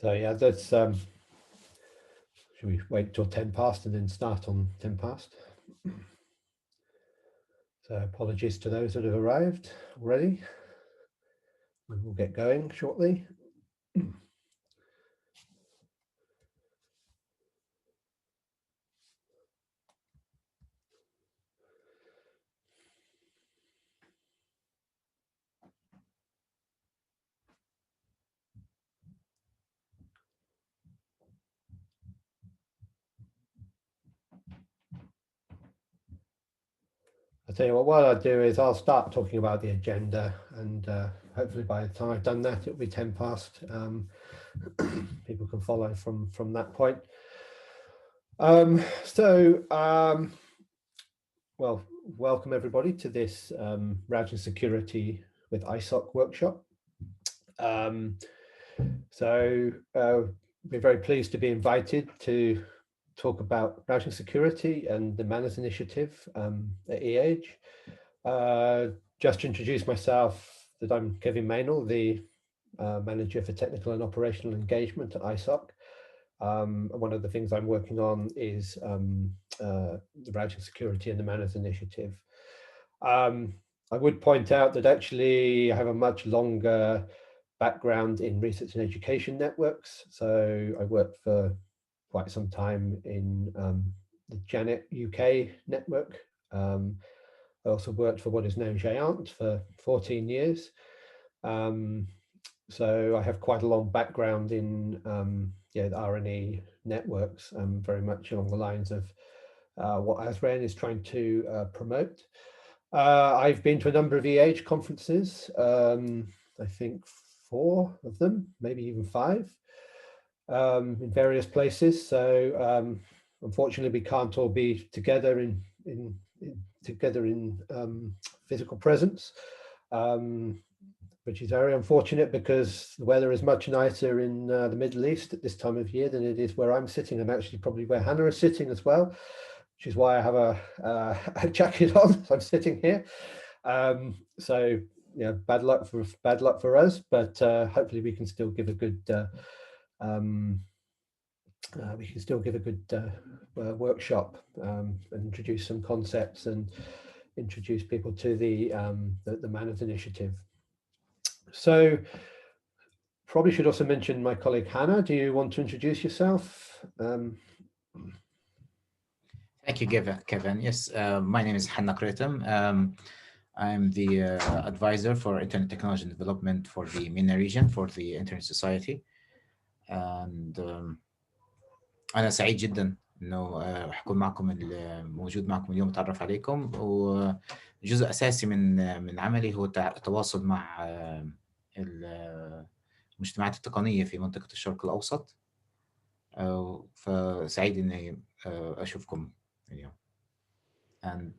So yeah, that's should we wait till 10 past and then start on 10 past? So apologies to those that have arrived already. We'll get going shortly. I'll tell you what I'll do is I'll start talking about the agenda, and hopefully by the time I've done that, it'll be 10 past. People can follow from that point. Well, welcome everybody to this routing security with ISOC workshop. We're very pleased to be invited to talk about routing security and the MANRS initiative at EAGE. Just to introduce myself, that I'm Kevin Maynell, the Manager for Technical and Operational Engagement at ISOC. One of the things I'm working on is the routing security and the MANRS initiative. I would point out that actually I have a much longer background in research and education networks. So I worked for quite some time in the Janet UK network. I also worked for what is now Giant for 14 years. So I have quite a long background in the R&E networks, very much along the lines of what ASREN is trying to promote. I've been to a number of EAGE conferences, I think 4 of them, maybe even 5, in various places. So unfortunately, we can't all be together in physical presence, which is very unfortunate because the weather is much nicer in the Middle East at this time of year than it is where I'm sitting. I'm actually probably where Hannah is sitting as well, which is why I have a jacket on. So I'm sitting here. So yeah, bad luck for us, but hopefully we can still give a good workshop and introduce some concepts and introduce people to the MANRS initiative. So probably should also mention my colleague Hannah. Do you want to introduce yourself? Thank you, Kevin. Yes, my name is Hannah Kretem. I'm the advisor for Internet Technology and Development for the MENA region for the Internet Society. and أنا سعيد جدا إنه هكون معكم موجود معكم اليوم أتعرف عليكم. وجزء أساسي من عملي هو التواصل مع المجتمعات التقنية في منطقة الشرق الأوسط. فسعيد إني أشوفكم اليوم. And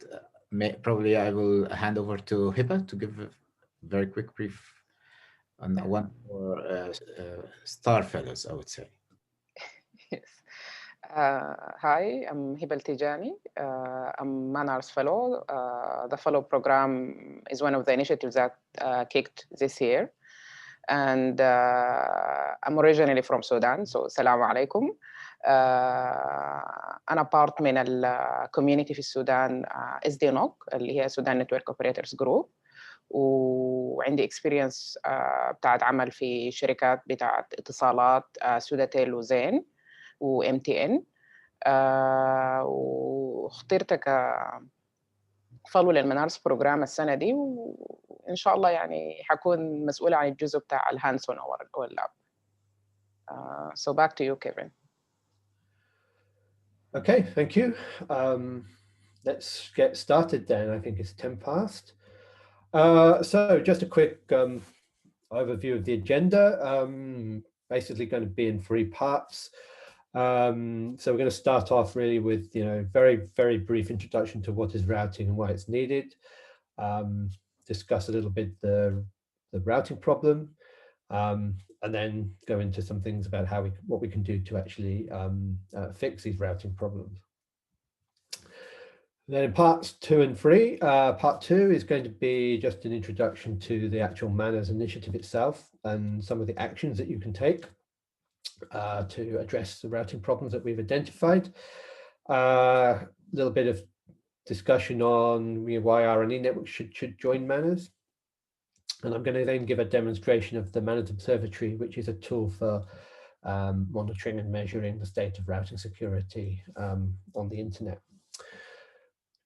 probably I will hand over to Hiba to give a very quick brief on one for star fellows, I would say. Yes. Hi, I'm Hibal Tijani. I'm MANRS Fellow. The Fellow program is one of the initiatives that kicked this year. And I'm originally from Sudan, so Assalamu alaikum. أنا part من الكوميونتي في السودان SDNOC اللي هي Sudan Network Operators Group. وعندي experience بتاعت عمل في شركات بتاعت اتصالات سوداتيل وزين وMTN. واخترت كفلو للمنارس بروجرام السنة دي، وإن شاء الله يعني حكون مسؤولة عن الجزء بتاع الهاندسون أو اللاب. So back to you, Kevin. Okay, thank you. Let's get started then. I think it's 10 past. So just a quick overview of the agenda. Basically going to be in 3 parts. So we're going to start off really with, very brief introduction to what is routing and why it's needed. Discuss a little bit the routing problem, and then go into some things about what we can do to actually fix these routing problems. Then in parts 2 and 3, part 2 is going to be just an introduction to the actual MANRS initiative itself and some of the actions that you can take to address the routing problems that we've identified. A little bit of discussion on why RNE networks should join MANRS. And I'm going to then give a demonstration of the MANRS Observatory, which is a tool for monitoring and measuring the state of routing security on the internet.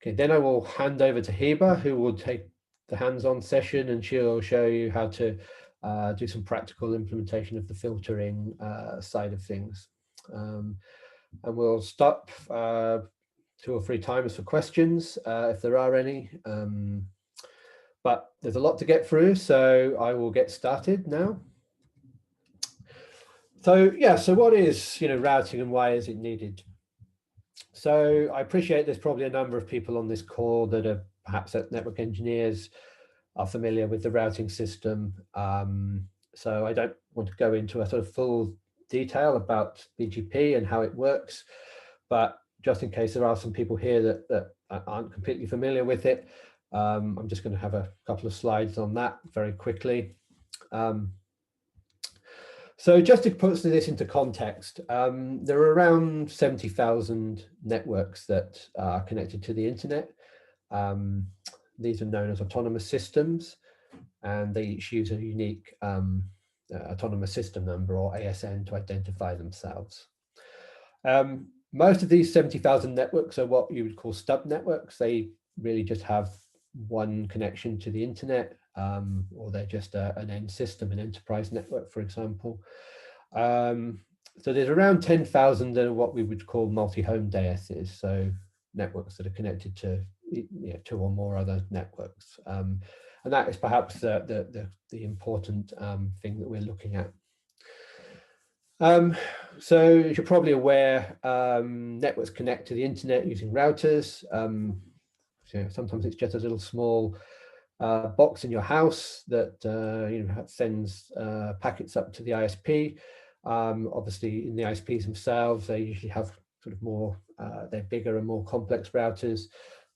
Okay, then I will hand over to Hiba, who will take the hands-on session, and she'll show you how to do some practical implementation of the filtering side of things. And we'll stop 2 or 3 times for questions if there are any. But there's a lot to get through, so I will get started now. So yeah, so what is routing and why is it needed? So I appreciate there's probably a number of people on this call that are perhaps network engineers, are familiar with the routing system. So I don't want to go into a sort of full detail about BGP and how it works, but just in case there are some people here that aren't completely familiar with it, I'm just going to have a couple of slides on that very quickly. So just to put this into context, there are around 70,000 networks that are connected to the internet. These are known as autonomous systems, and they each use a unique autonomous system number, or ASN, to identify themselves. Most of these 70,000 networks are what you would call stub networks. They really just have one connection to the internet, or they're just an end system, an enterprise network, for example. So there's around 10,000 that are what we would call multi-home DSs, so networks that are connected to 2 or more other networks. And that is perhaps the important thing that we're looking at. So as you're probably aware, networks connect to the internet using routers. Sometimes it's just a little small box in your house that sends packets up to the ISP. Obviously, in the ISPs themselves, they usually have sort of more, they're bigger and more complex routers.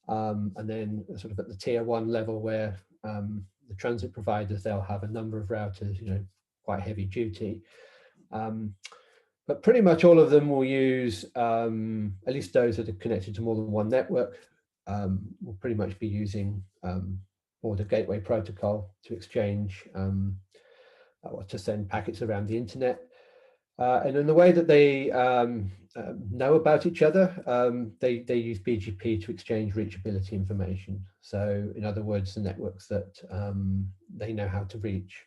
And then sort of at the tier 1 level, where the transit providers, they'll have a number of routers, quite heavy duty. But pretty much all of them will use, at least those that are connected to more than one network, will pretty much be using border gateway protocol to exchange or to send packets around the internet. And in the way that they know about each other, they use BGP to exchange reachability information. So in other words, the networks that they know how to reach.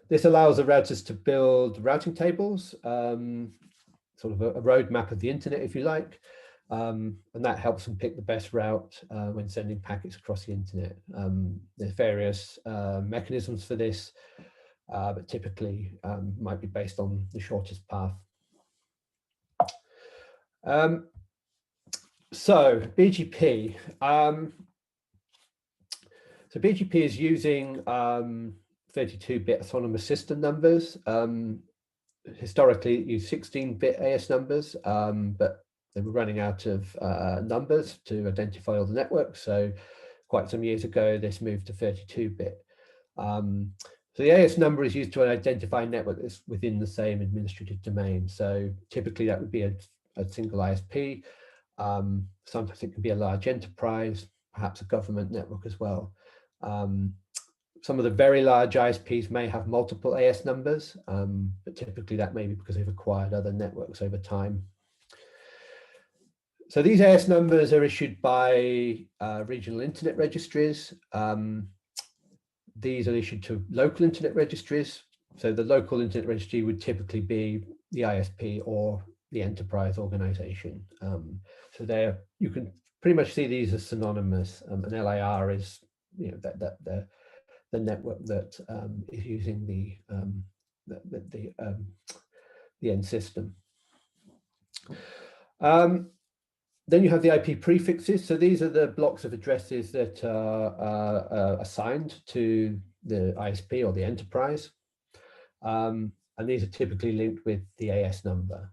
This allows the routers to build routing tables, sort of a roadmap of the internet, if you like, and that helps them pick the best route when sending packets across the internet. There's various mechanisms for this, but typically might be based on the shortest path. So BGP. So BGP is using 32-bit autonomous system numbers. Historically, it used 16-bit AS numbers, but they were running out of numbers to identify all the networks. So quite some years ago, this moved to 32-bit. So the AS number is used to identify a network that's within the same administrative domain. So typically that would be a single ISP. Sometimes it can be a large enterprise, perhaps a government network as well. Some of the very large ISPs may have multiple AS numbers, but typically that may be because they've acquired other networks over time. So these AS numbers are issued by regional internet registries. These are issued to local internet registries. So the local internet registry would typically be the ISP or the enterprise organization. So there you can pretty much see these as synonymous. An LIR is, you know, the network that is using the end system. Then you have the IP prefixes. So these are the blocks of addresses that are assigned to the ISP or the enterprise. And these are typically linked with the AS number.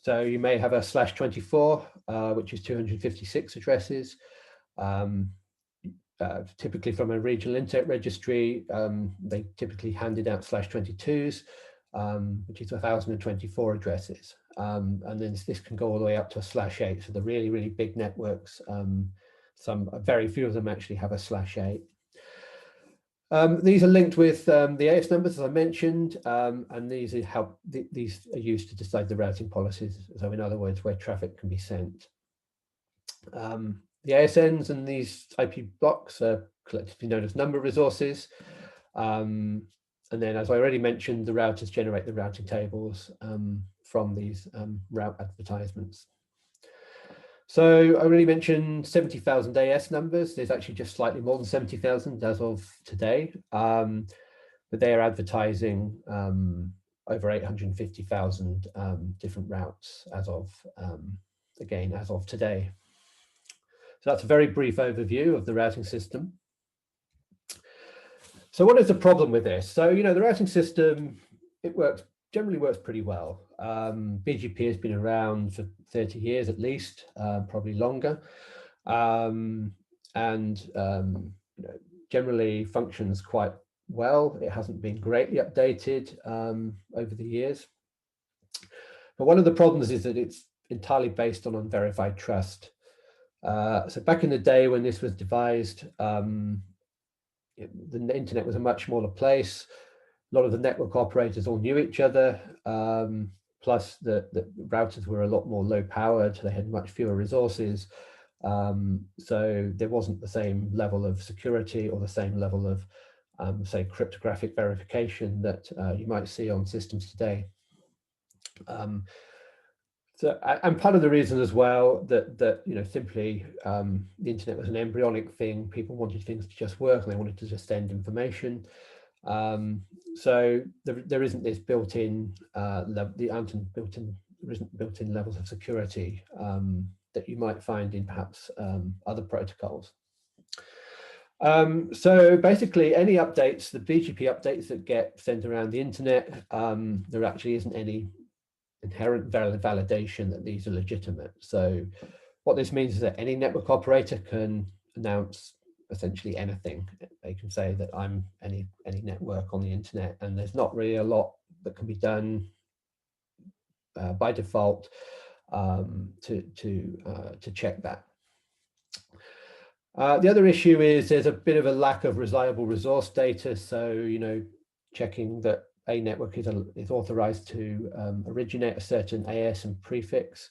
So you may have a /24, which is 256 addresses. Typically from a regional internet registry, they typically handed out /22s, which is 1,024 addresses. And then this can go all the way up to a /8. So the really, really big networks, very few of them actually have a /8. These are linked with the AS numbers, as I mentioned, and these are used to decide the routing policies. So in other words, where traffic can be sent. The ASNs and these IP blocks are collectively known as number resources. And then, as I already mentioned, the routers generate the routing tables from these route advertisements. So I already mentioned 70,000 AS numbers. There's actually just slightly more than 70,000 as of today, but they are advertising over 850,000 different routes as of, again, as of today. So that's a very brief overview of the routing system. So what is the problem with this? So, you know, the routing system, it generally works pretty well. BGP has been around for 30 years at least, probably longer. You know, generally functions quite well. It hasn't been greatly updated over the years. But one of the problems is that it's entirely based on unverified trust. So back in the day when this was devised, the internet was a much smaller place. A lot of the network operators all knew each other, plus the routers were a lot more low powered. They had much fewer resources. So there wasn't the same level of security or the same level of, say, cryptographic verification that you might see on systems today. And part of the reason as well that you know, simply the internet was an embryonic thing. People wanted things to just work and they wanted to just send information. So there isn't this built-in built-in levels of security that you might find in perhaps other protocols. So basically, any updates, the BGP updates that get sent around the internet, there actually isn't any inherent validation that these are legitimate. So what this means is that any network operator can announce essentially anything. They can say that I'm any network on the internet, and there's not really a lot that can be done by default to check that. The other issue is there's a bit of a lack of reliable resource data. So, you know, checking that a network is authorized to originate a certain AS and prefix.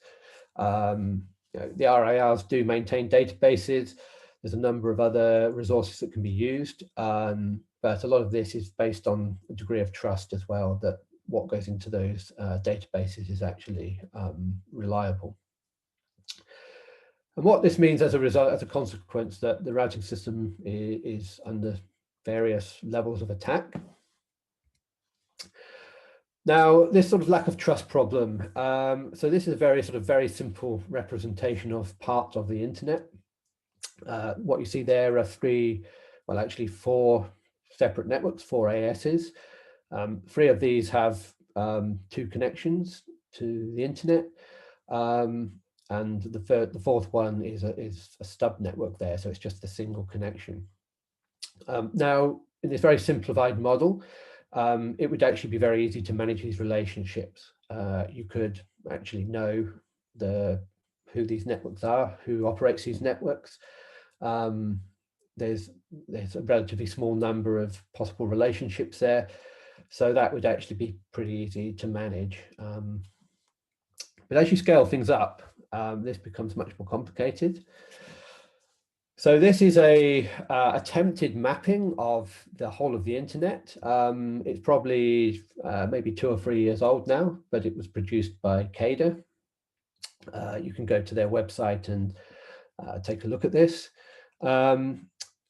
The RIRs do maintain databases. There's a number of other resources that can be used, but a lot of this is based on a degree of trust as well, that what goes into those databases is actually reliable. And what this means as a result, as a consequence, that the routing system is under various levels of attack. Now, this sort of lack of trust problem. So this is a very simple representation of parts of the internet. What you see there are four separate networks, 4 ASs. 3 of these have 2 connections to the internet. And the fourth one is a stub network there, so it's just a single connection. Now, in this very simplified model, it would actually be very easy to manage these relationships. You could actually know who these networks are, who operates these networks. There's a relatively small number of possible relationships there, so that would actually be pretty easy to manage. But as you scale things up, this becomes much more complicated. So this is a attempted mapping of the whole of the internet. It's probably maybe 2 or 3 years old now, but it was produced by CADA. You can go to their website and take a look at this.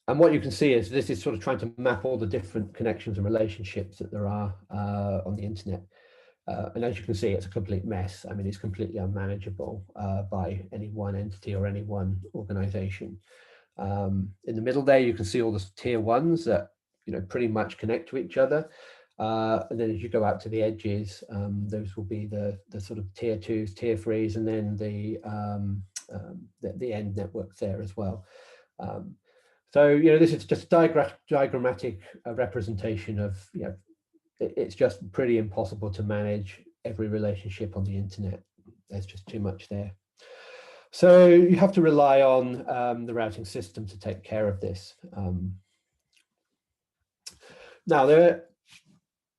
And what you can see is this is sort of trying to map all the different connections and relationships that there are on the internet. And as you can see, it's a complete mess. I mean, it's completely unmanageable by any one entity or any one organization. In the middle there, you can see all the tier 1s that pretty much connect to each other. And then as you go out to the edges, those will be the sort of tier 2s, tier 3s, and then the end networks there as well. So this is just a diagrammatic representation of it's just pretty impossible to manage every relationship on the internet. There's just too much there. So you have to rely on the routing system to take care of this. Now,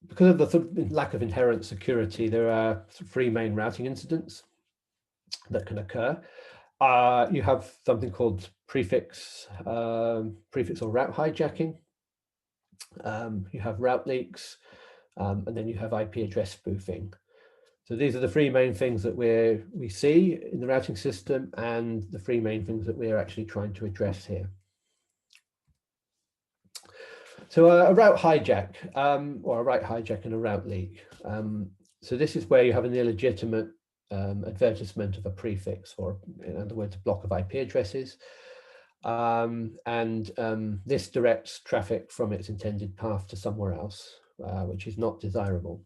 because of the lack of inherent security, there are 3 main routing incidents that can occur. You have something called prefix or route hijacking. You have route leaks, and then you have IP address spoofing. So these are the 3 main things that we see in the routing system, and the 3 main things that we're actually trying to address here. So a route hijack, or a route hijack and a route leak. So this is where you have an illegitimate advertisement of a prefix, or in other words, a block of IP addresses. This directs traffic from its intended path to somewhere else, which is not desirable.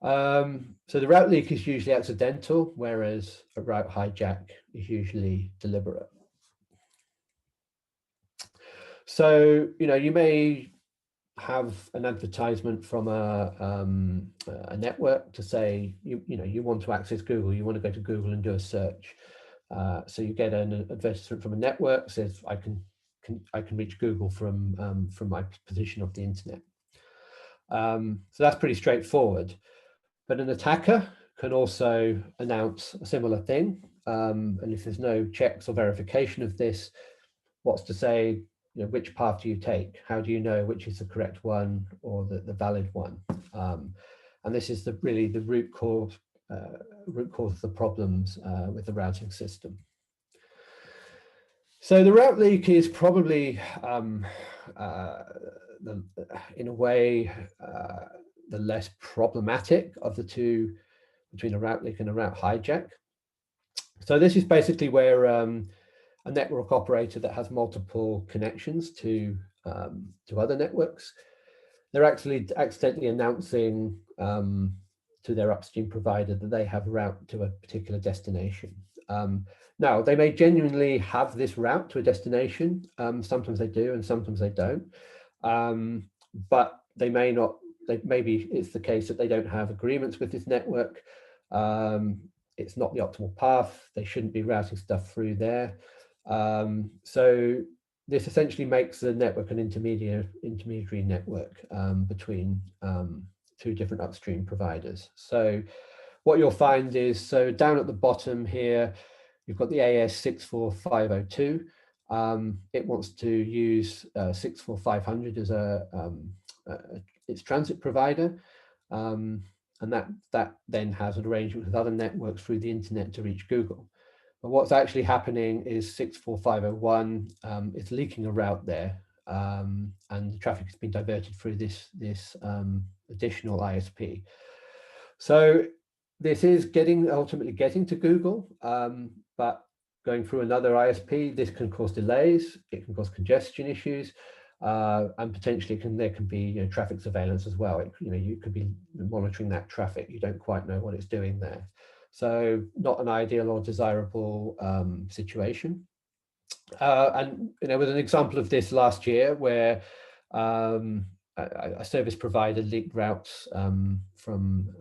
So the route leak is usually accidental, whereas a route hijack is usually deliberate. So, you may have an advertisement from a network to say, you want to access Google, you want to go to Google and do a search. So you get an advertisement from a network that says, I can reach Google from my position of the internet. So that's pretty straightforward. But an attacker can also announce a similar thing. And if there's no checks or verification of this, what's to say, which path do you take? How do you know which is the correct one or the valid one? And this is really the root cause of the problems with the routing system. So the route leak is probably, in a way, the less problematic of the 2, between a route leak and a route hijack. So this is basically where a network operator that has multiple connections to other networks, they're actually accidentally announcing to their upstream provider that they have a route to a particular destination. Now, they may genuinely have this route to a destination. Sometimes they do, and sometimes they don't. But they may not. Maybe it's the case that they don't have agreements with this network. It's not the optimal path. They shouldn't be routing stuff through there. So this essentially makes the network an intermediary network between two different upstream providers. So what you'll find is, so down at the bottom here, you've got the AS64502. It wants to use 64500 as its transit provider. And that then has an arrangement with other networks through the internet to reach Google. But what's actually happening is 64501 is leaking a route there, and the traffic has been diverted through this additional ISP. So this is ultimately getting to Google, but going through another ISP, this can cause delays, it can cause congestion issues, and potentially there can be traffic surveillance as well. You could be monitoring that traffic. You don't quite know what it's doing there. So not an ideal or desirable situation. And with an example of this last year where a service provider leaked routes from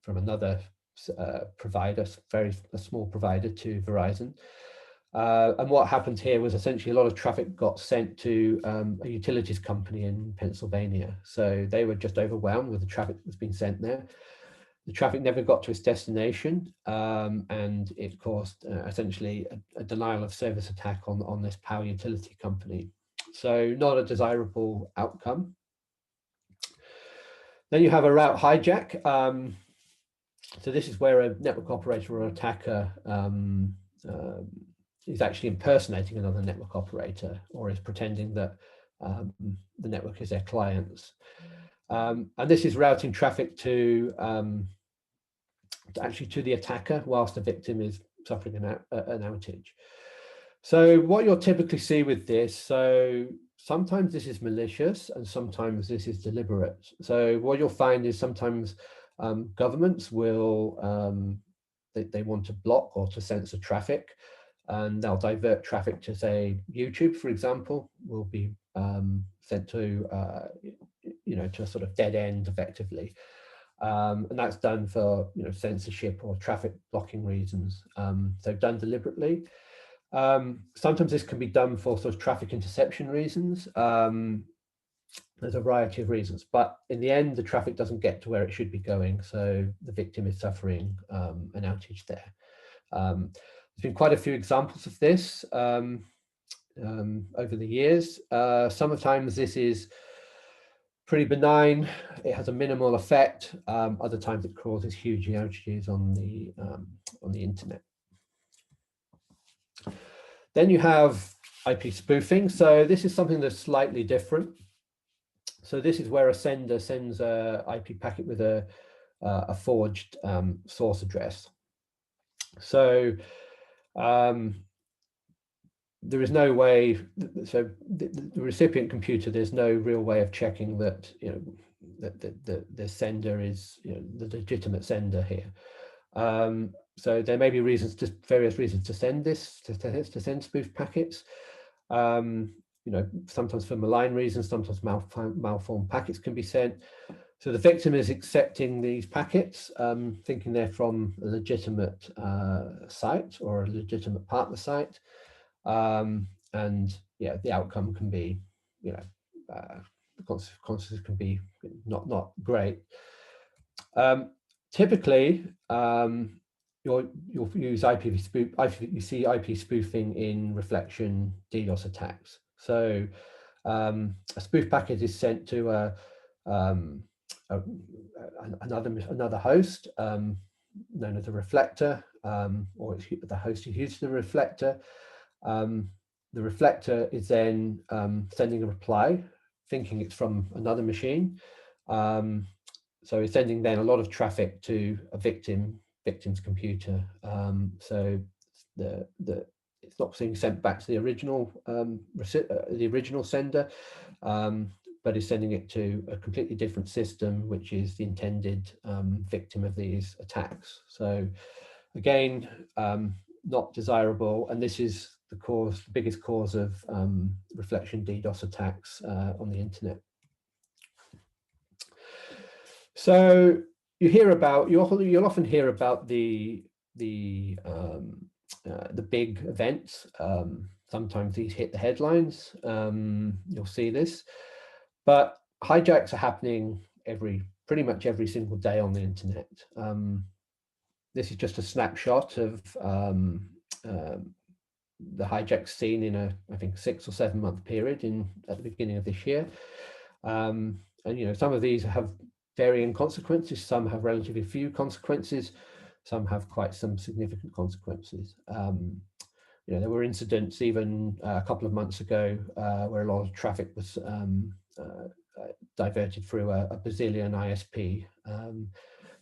another provider, a small provider, to Verizon. And what happened here was essentially a lot of traffic got sent to a utilities company in Pennsylvania. So they were just overwhelmed with the traffic that was being sent there. The traffic never got to its destination, and it caused essentially a denial of service attack on this power utility company. So not a desirable outcome. Then you have a route hijack. So this is where a network operator or attacker is actually impersonating another network operator, or is pretending that the network is their clients. And this is routing traffic to the attacker whilst the victim is suffering an outage. So what you'll typically see with this, so sometimes this is malicious and sometimes this is deliberate. So what you'll find is sometimes governments will, they want to block or to censor traffic, and they'll divert traffic to, say, YouTube, for example, will be sent to, to a sort of dead end effectively. And that's done for censorship or traffic blocking reasons. So done deliberately. Sometimes this can be done for sort of traffic interception reasons. There's a variety of reasons, but in the end, the traffic doesn't get to where it should be going, so the victim is suffering an outage there. There's been quite a few examples of this over the years. Sometimes this is pretty benign, it has a minimal effect. Other times it causes huge outages on the internet. Then you have IP spoofing. So this is something that's slightly different. So this is where a sender sends a IP packet with a forged source address. So there is no way, so the recipient computer, there's no real way of checking that that the sender is the legitimate sender here. So there may be various reasons to send this, to send spoof packets. Sometimes for malign reasons, sometimes malformed packets can be sent. So the victim is accepting these packets, thinking they're from a legitimate site or a legitimate partner site. And yeah, the outcome can be, the consequences can be not great. Typically, you'll use you see IP spoofing in reflection DDoS attacks. So a spoof packet is sent to another host known as a reflector, or the host is used to the reflector. The reflector is then sending a reply, thinking it's from another machine. So it's sending then a lot of traffic to a victim's computer. So it's not being sent back to the original sender, but is sending it to a completely different system, which is the intended victim of these attacks. So again, not desirable, and this is the biggest cause of reflection DDoS attacks on the internet. So you'll often hear about the big events. sometimes these hit the headlines. You'll see this, but hijacks are happening pretty much every single day on the internet. This is just a snapshot of the hijacks seen in I think 6 or 7 month period at the beginning of this year. And some of these have varying consequences. Some have relatively few consequences. Some have quite some significant consequences. There were incidents even a couple of months ago where a lot of traffic was diverted through a Brazilian ISP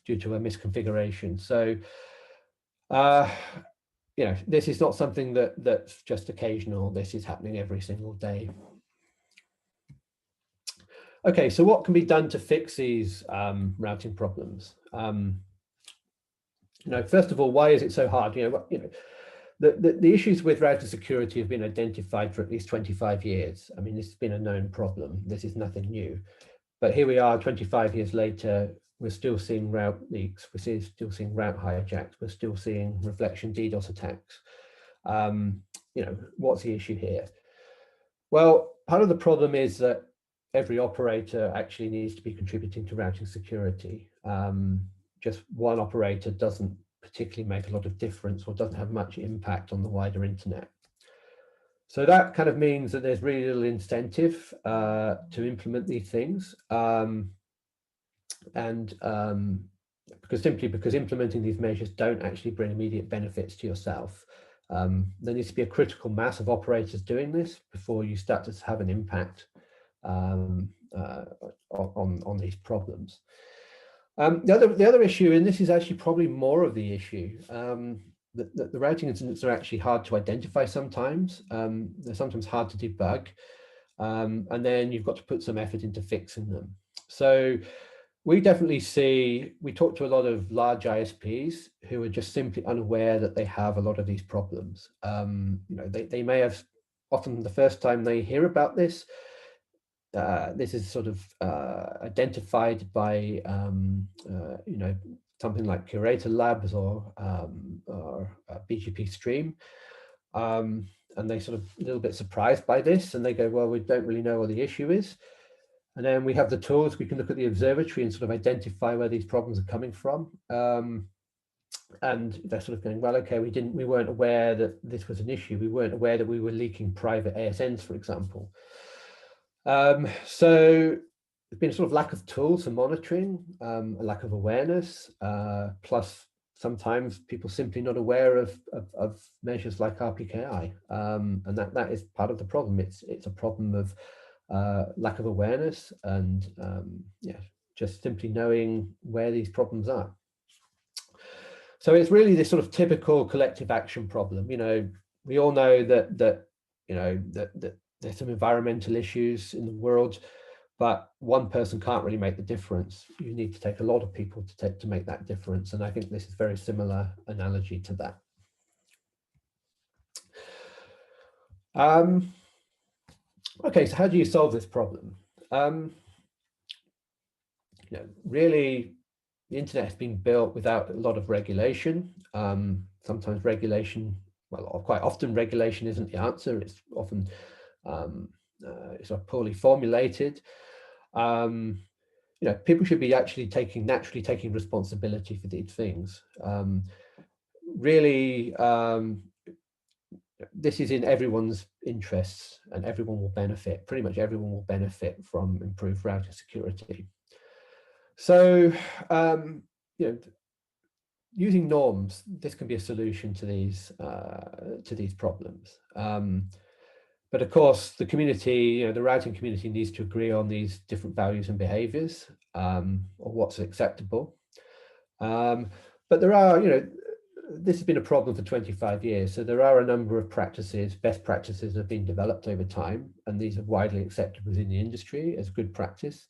due to a misconfiguration. So, this is not something that's just occasional. This is happening every single day. Okay, so what can be done to fix these routing problems? First of all, why is it so hard? The issues with router security have been identified for at least 25 years. I mean, this has been a known problem. This is nothing new. But here we are 25 years later, we're still seeing route leaks, we're still seeing route hijacks, we're still seeing reflection DDoS attacks. What's the issue here? Well, part of the problem is that every operator actually needs to be contributing to routing security. Just one operator doesn't particularly make a lot of difference or doesn't have much impact on the wider internet. So that kind of means that there's really little incentive to implement these things. Because implementing these measures don't actually bring immediate benefits to yourself. There needs to be a critical mass of operators doing this before you start to have an impact on these problems. The other issue, and this is actually probably more of the issue, the routing incidents are actually hard to identify sometimes. They're sometimes hard to debug, and then you've got to put some effort into fixing them. So we talk to a lot of large ISPs who are just simply unaware that they have a lot of these problems. They may have, often the first time they hear about this, this is sort of identified by something like Curator Labs or BGP Stream, and they sort of a little bit surprised by this, and they go, well, we don't really know what the issue is. And then we have the tools, we can look at the observatory and sort of identify where these problems are coming from. And they're sort of going, well, okay, we weren't aware that this was an issue. We weren't aware that we were leaking private ASNs, for example. So there's been a sort of lack of tools for monitoring, a lack of awareness, plus sometimes people simply not aware of measures like RPKI. And that is part of the problem. It's a problem of lack of awareness and just simply knowing where these problems are. So it's really this sort of typical collective action problem. We all know that there's some environmental issues in the world, but one person can't really make the difference. You need to take a lot of people to make that difference. And I think this is a very similar analogy to that. Okay, so how do you solve this problem? Really, the internet has been built without a lot of regulation. Sometimes regulation, well, quite often regulation isn't the answer. It's often it's poorly formulated. People should be actually naturally taking responsibility for these things. Really, this is in everyone's interests, and everyone will benefit. Pretty much everyone will benefit from improved router security. So, using norms, this can be a solution to these problems. But of course, the community, the routing community needs to agree on these different values and behaviors, or what's acceptable. But there are, this has been a problem for 25 years. So there are a number of practices, best practices have been developed over time, and these are widely accepted within the industry as good practice.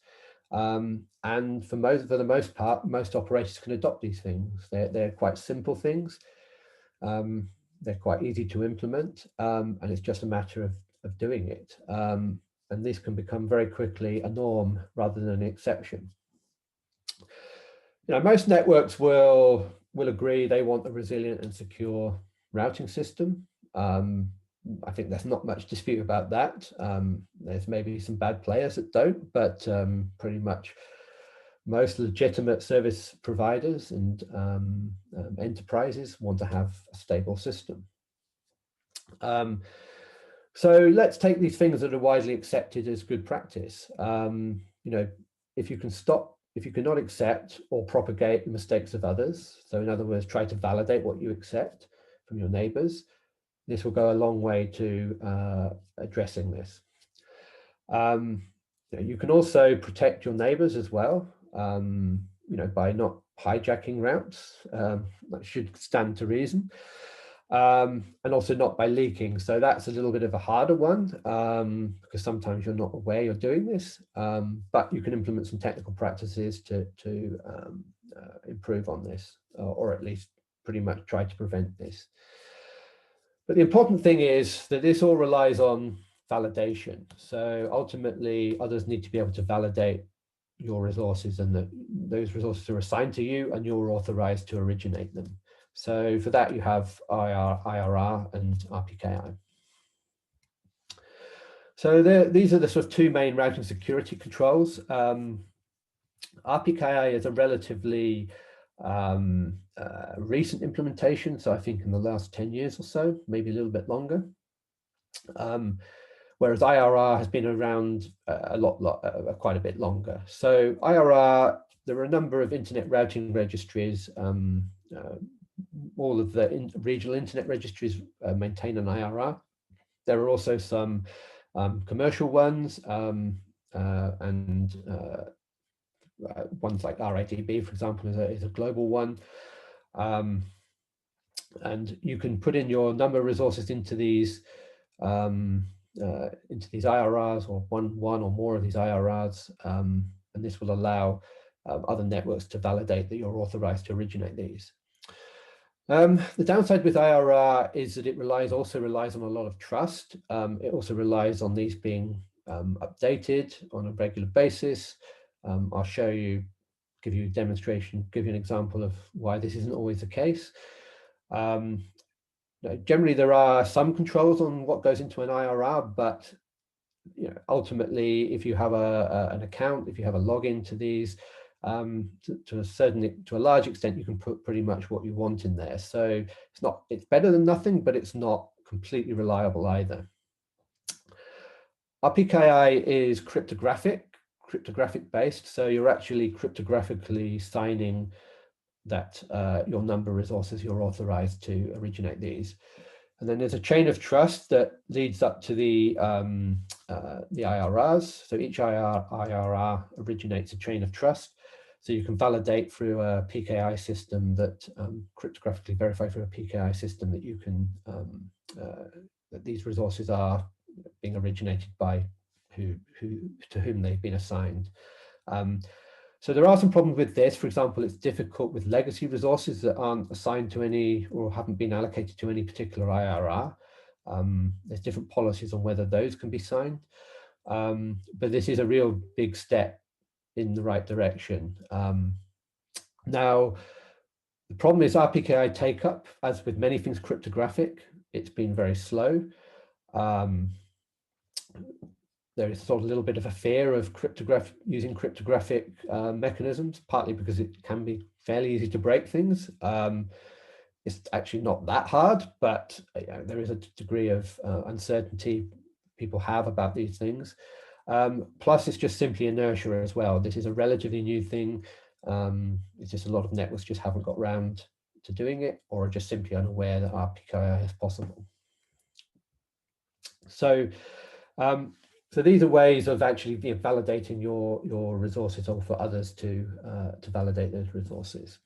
And for the most part, most operators can adopt these things. They're quite simple things. They're quite easy to implement, and it's just a matter of doing it. And this can become very quickly a norm rather than an exception. Most networks will agree they want a resilient and secure routing system. I think there's not much dispute about that. There's maybe some bad players that don't, but pretty much most legitimate service providers and enterprises want to have a stable system. So let's take these things that are widely accepted as good practice. If you cannot accept or propagate the mistakes of others, so in other words, try to validate what you accept from your neighbors, this will go a long way to addressing this. You can also protect your neighbors as well, by not hijacking routes. That should stand to reason. And also not by leaking. So that's a little bit of a harder one because sometimes you're not aware you're doing this, but you can implement some technical practices to improve on this, or at least pretty much try to prevent this. But the important thing is that this all relies on validation. So ultimately, others need to be able to validate your resources and that those resources are assigned to you and you're authorized to originate them. So for that, you have IRR and RPKI. So these are the sort of two main routing security controls. RPKI is a relatively recent implementation. So I think in the last 10 years or so, maybe a little bit longer. Whereas IRR has been around quite a bit longer. So IRR, there are a number of internet routing registries. All of the regional internet registries maintain an IRR. There are also some commercial ones and ones like RIDB, for example, is a global one. And you can put in your number of resources into these IRRs, or one or more of these IRRs, and this will allow other networks to validate that you're authorized to originate these. The downside with IRR is that it also relies on a lot of trust. It also relies on these being updated on a regular basis. I'll show you, give you a demonstration, give you an example of why this isn't always the case. Generally, there are some controls on what goes into an IRR, but ultimately, if you have an account, if you have a login to these, to a large extent, you can put pretty much what you want in there. So it's better than nothing, but it's not completely reliable either. RPKI is cryptographic based. So you're actually cryptographically signing that your number of resources you're authorized to originate these. And then there's a chain of trust that leads up to the IRRs. So each IRR originates a chain of trust. So you can validate through a PKI system that cryptographically verify through a PKI system that you can that these resources are being originated by to whom they've been assigned. So there are some problems with this. For example, it's difficult with legacy resources that aren't assigned to any or haven't been allocated to any particular IRR. There's different policies on whether those can be signed. But this is a real big step in the right direction. Now, the problem is RPKI take-up, as with many things cryptographic, it's been very slow. There is sort of a little bit of a fear of using cryptographic mechanisms, partly because it can be fairly easy to break things. It's actually not that hard, but there is a degree of uncertainty people have about these things. Plus, it's just simply inertia as well. This is a relatively new thing. It's just a lot of networks just haven't got round to doing it, or are just simply unaware that RPKI is possible. So these are ways of actually validating your resources, or for others to validate those resources.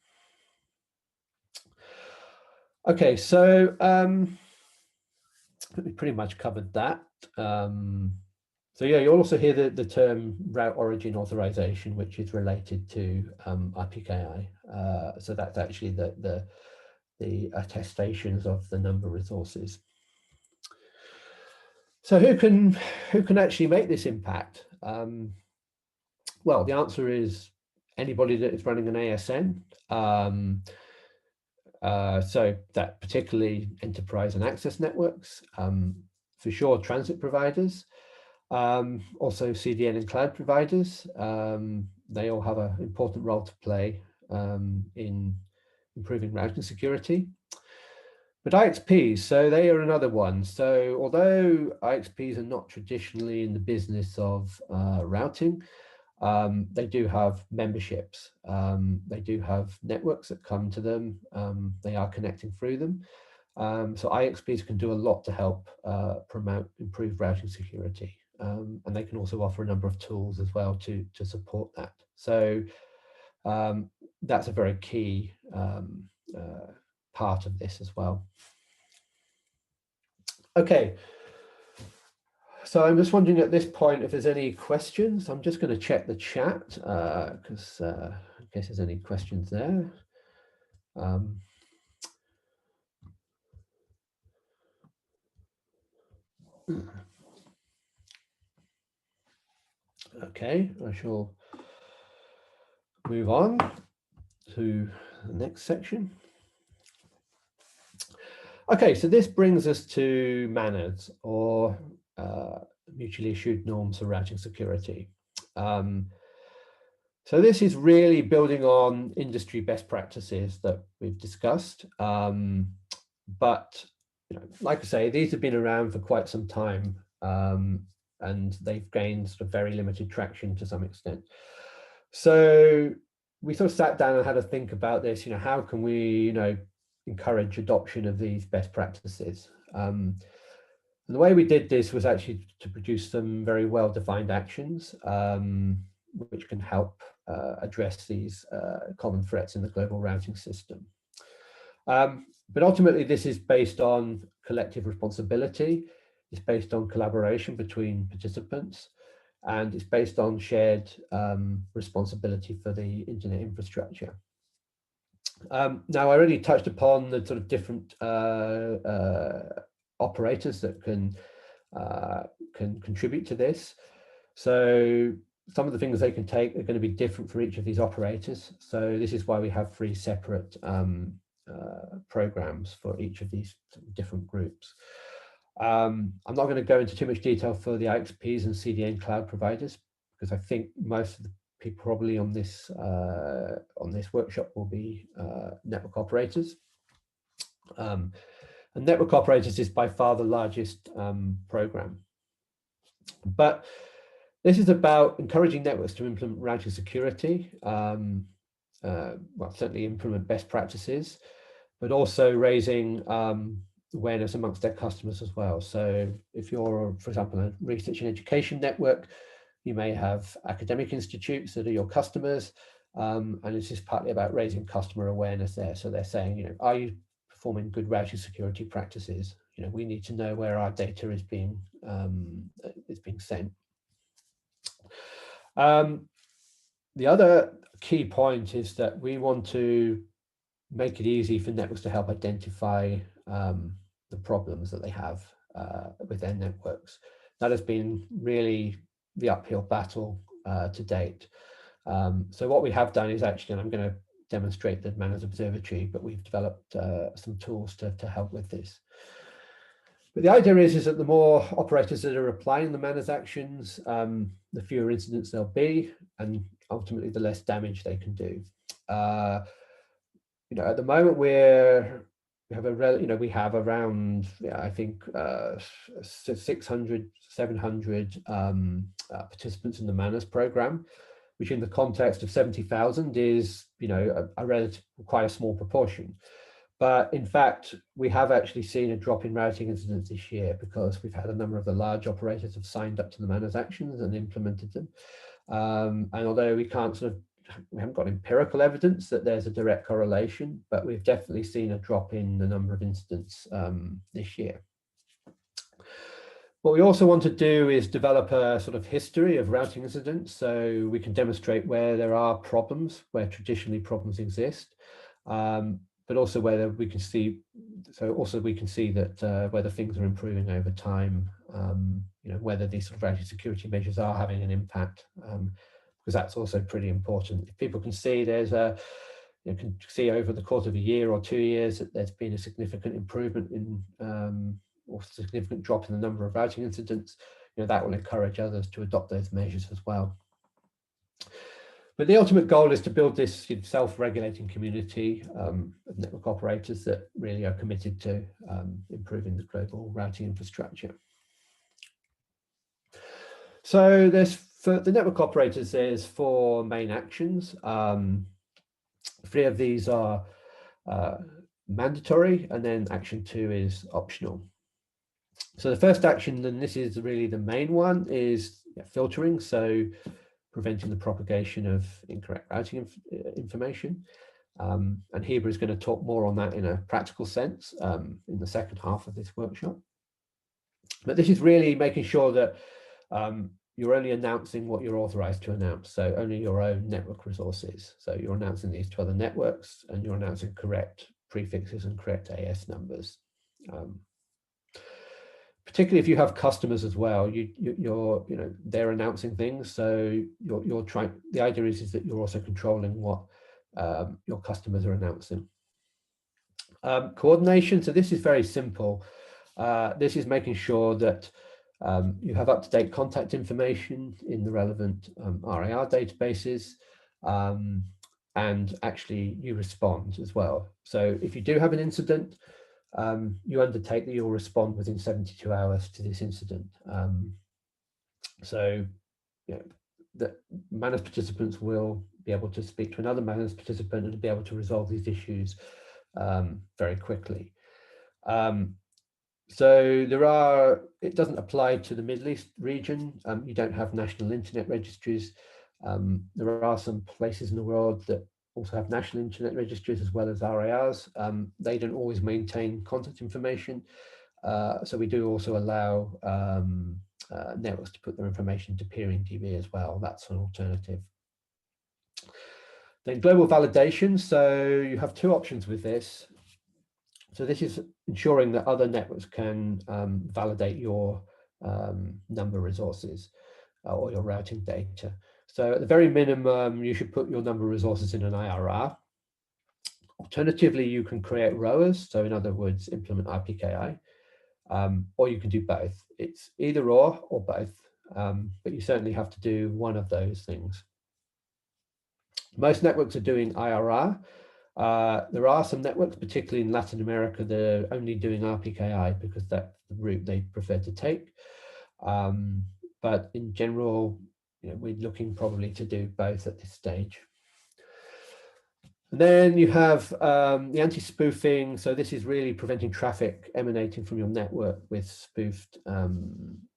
Okay, so we pretty much covered that. So yeah, you'll also hear the term route origin authorization, which is related to RPKI. So that's actually the attestations of the number of resources. So who can actually make this impact? Well, the answer is anybody that is running an ASN. So that particularly enterprise and access networks. for sure transit providers, also CDN and cloud providers. They all have an important role to play in improving routing security. But IXPs, so they are another one. So although IXPs are not traditionally in the business of routing, they do have memberships. They do have networks that come to them. They are connecting through them. So IXPs can do a lot to help promote improved routing security. And they can also offer a number of tools as well to support that. So that's a very key part of this as well. Okay. So I'm just wondering at this point if there's any questions. I'm just going to check the chat because in case there's any questions there. Okay, I shall move on to the next section. Okay, so this brings us to MANRS, or mutually assured norms for routing security. So this is really building on industry best practices that we've discussed. But like I say, these have been around for quite some time, and they've gained sort of very limited traction to some extent. So we sort of sat down and had to think about this. How can we, encourage adoption of these best practices? And the way we did this was actually to produce some very well-defined actions, which can help address these common threats in the global routing system. But ultimately, this is based on collective responsibility. It's based on collaboration between participants, and it's based on shared responsibility for the internet infrastructure. Now, I already touched upon the sort of different operators that can contribute to this. So some of the things they can take are going to be different for each of these operators. So this is why we have 3 separate programs for each of these different groups. I'm not going to go into too much detail for the IXPs and CDN cloud providers, because I think most of the people probably on this workshop will be network operators. And network operators is by far the largest program. But this is about encouraging networks to implement routing security, well, certainly implement best practices, but also raising awareness amongst their customers as well. So if you're, for example, a research and education network, you may have academic institutes that are your customers, and it's just partly about raising customer awareness there. So they're saying, are you performing good routing security practices? We need to know where our data is being sent. The other key point is that we want to make it easy for networks to help identify the problems that they have with their networks. That has been really the uphill battle to date. So what we have done is actually, and I'm going to demonstrate the MANRS Observatory, but we've developed some tools to help with this. But the idea is that the more operators that are applying the MANRS actions, the fewer incidents there'll be, and ultimately the less damage they can do. At the moment we have around, I think 600, 700 participants in the MANRS program, which in the context of 70,000 is, a relative, quite a small proportion. But in fact, we have actually seen a drop in routing incidents this year because we've had a number of the large operators have signed up to the MANRS actions and implemented them. And although we haven't got empirical evidence that there's a direct correlation, but we've definitely seen a drop in the number of incidents this year. What we also want to do is develop a sort of history of routing incidents, so we can demonstrate where there are problems, where traditionally problems exist, but also whether we can see, that whether things are improving over time, whether these sort of routing security measures are having an impact, because that's also pretty important. If people can see can see over the course of a year or 2 years that there's been a significant improvement in or significant drop in the number of routing incidents, that will encourage others to adopt those measures as well. But the ultimate goal is to build this self-regulating community of network operators that really are committed to improving the global routing infrastructure. So for the network operators, there's 4 main actions. 3 of these are mandatory, and then action 2 is optional. So the first action, and this is really the main one, is filtering. So preventing the propagation of incorrect routing information. And Hiba is going to talk more on that in a practical sense in the second half of this workshop. But this is really making sure that you're only announcing what you're authorized to announce, so only your own network resources. So you're announcing these to other networks, and you're announcing correct prefixes and correct AS numbers. Particularly if you have customers as well, they're announcing things, so you're trying. The idea is that you're also controlling what your customers are announcing. Coordination. So this is very simple. This is making sure that you have up-to-date contact information in the relevant RAR databases, and actually you respond as well. So if you do have an incident, you undertake that you'll respond within 72 hours to this incident. So the MANRS participants will be able to speak to another MANRS participant and be able to resolve these issues very quickly. So it doesn't apply to the Middle East region. You don't have national internet registries. There are some places in the world that also have national internet registries as well as RARs. They don't always maintain contact information. So we do also allow networks to put their information to peering DB as well. That's an alternative. Then global validation. So you have 2 options with this. So this is ensuring that other networks can validate your number resources or your routing data. So at the very minimum, you should put your number of resources in an IRR. Alternatively, you can create ROAs. So in other words, implement RPKI, or you can do both. It's either or both, but you certainly have to do one of those things. Most networks are doing IRR. There are some networks, particularly in Latin America, that are only doing RPKI because that's the route they prefer to take. But in general, we're looking probably to do both at this stage. And then you have the anti-spoofing. So this is really preventing traffic emanating from your network with spoofed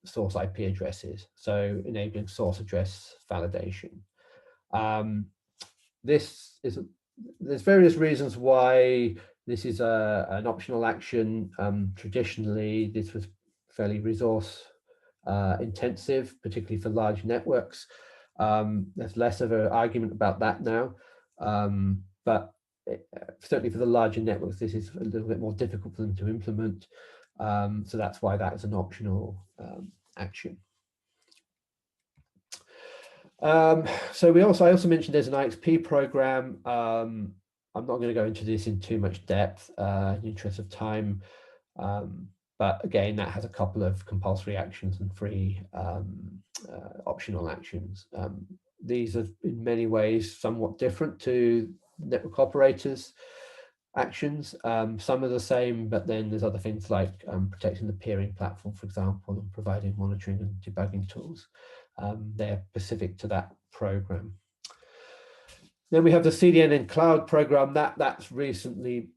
source IP addresses. So enabling source address validation. There's various reasons why this is an optional action. Traditionally, this was fairly resource intensive, particularly for large networks. There's less of an argument about that now, but certainly for the larger networks, this is a little bit more difficult for them to implement. So that's why that is an optional action. So I also mentioned there's an IXP program. I'm not going to go into this in too much depth in the interest of time. But again, that has a couple of compulsory actions and 3 optional actions. These are in many ways somewhat different to network operators actions. Some are the same, but then there's other things like protecting the peering platform, for example, and providing monitoring and debugging tools. They're specific to that program. Then we have the CDN in Cloud program that's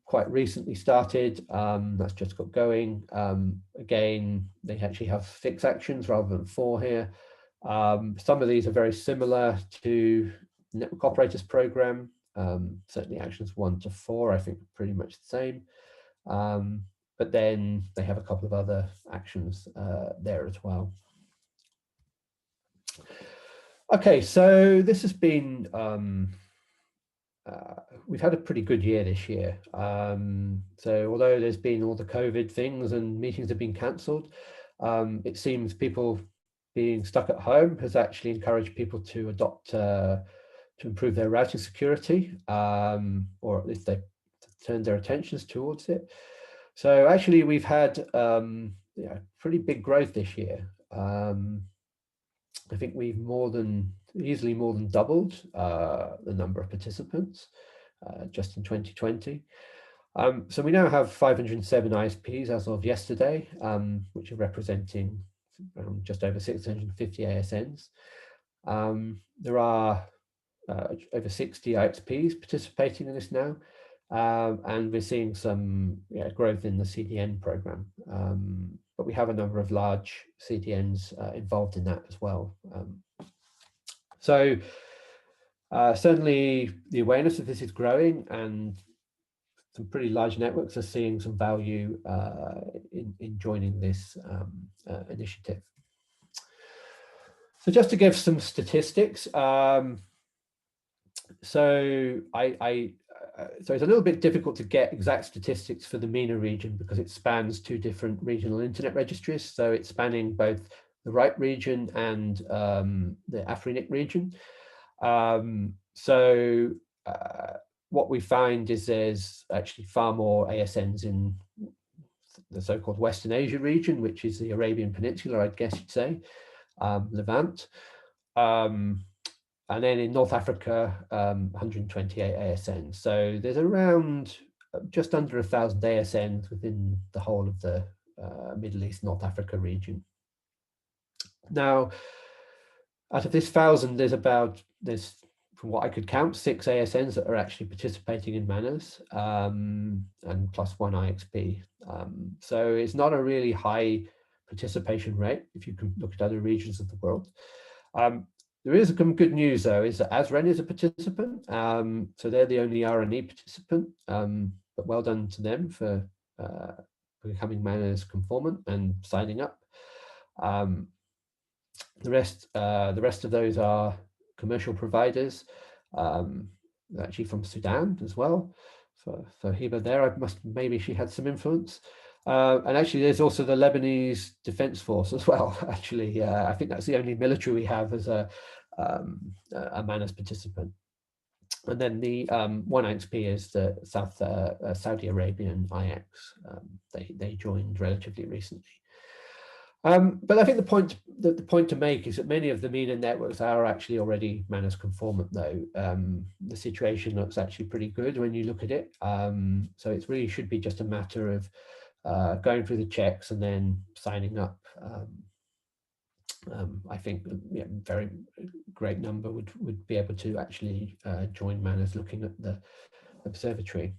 quite recently started. That's just got going. Again, they actually have 6 actions rather than 4 here. Some of these are very similar to network operators program. Certainly actions 1 to 4, I think, are pretty much the same. But then they have a couple of other actions there as well. Okay, so this has been we've had a pretty good year this year. So although there's been all the COVID things and meetings have been cancelled, it seems people being stuck at home has actually encouraged people to adopt to improve their routing security, or at least they turned their attentions towards it. So actually we've had pretty big growth this year. I think we've easily more than doubled the number of participants just in 2020. So we now have 507 ISPs as of yesterday, which are representing just over 650 ASNs. There are over 60 IXPs participating in this now, and we're seeing some growth in the CDN program. But we have a number of large CDNs involved in that as well. So certainly the awareness of this is growing, and some pretty large networks are seeing some value in joining this initiative. So just to give some statistics, so it's a little bit difficult to get exact statistics for the MENA region because it spans 2 different regional internet registries. So it's spanning both the RIPE region and the AFRINIC region. What we find is there's actually far more ASNs in the so-called Western Asia region, which is the Arabian Peninsula, I guess you'd say, Levant. And then in North Africa, 128 ASNs. So there's around just under 1,000 ASNs within the whole of the Middle East, North Africa region. Now, out of this 1,000, there's from what I could count, 6 ASNs that are actually participating in MANRS, and plus 1 IXP. So it's not a really high participation rate if you can look at other regions of the world. There is some good news though, is that ASREN is a participant. So they're the only R&E participant, but well done to them for becoming MANRS conformant and signing up. The rest of those are commercial providers, actually from Sudan as well. For Hiba there, maybe she had some influence. And actually there's also the Lebanese Defense Force as well. Actually, I think that's the only military we have as a MANRS participant. And then the one IXP is the Saudi Arabian IX. They joined relatively recently. But I think the point to make is that many of the MENA networks are actually already MANRS conformant though. The situation looks actually pretty good when you look at it. So it really should be just a matter of going through the checks and then signing up. I think very great number would be able to actually join MANRS looking at the observatory.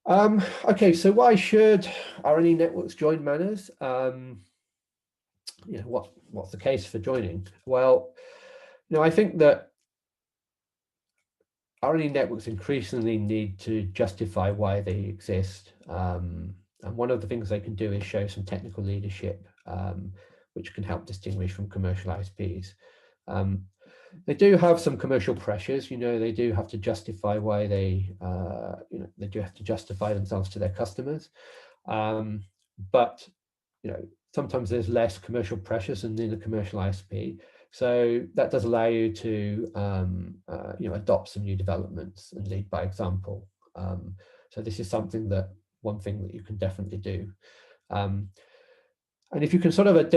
Okay, so why should R&E networks join MANRS? What's the case for joining? Well, I think that R&E networks increasingly need to justify why they exist. And one of the things they can do is show some technical leadership, which can help distinguish from commercial ISPs. They do have some commercial pressures, they do have to justify why they do have to justify themselves to their customers. But, sometimes there's less commercial pressures than in a commercial ISP. So that does allow you to, adopt some new developments and lead by example. So this is one thing that you can definitely do. And if you can sort of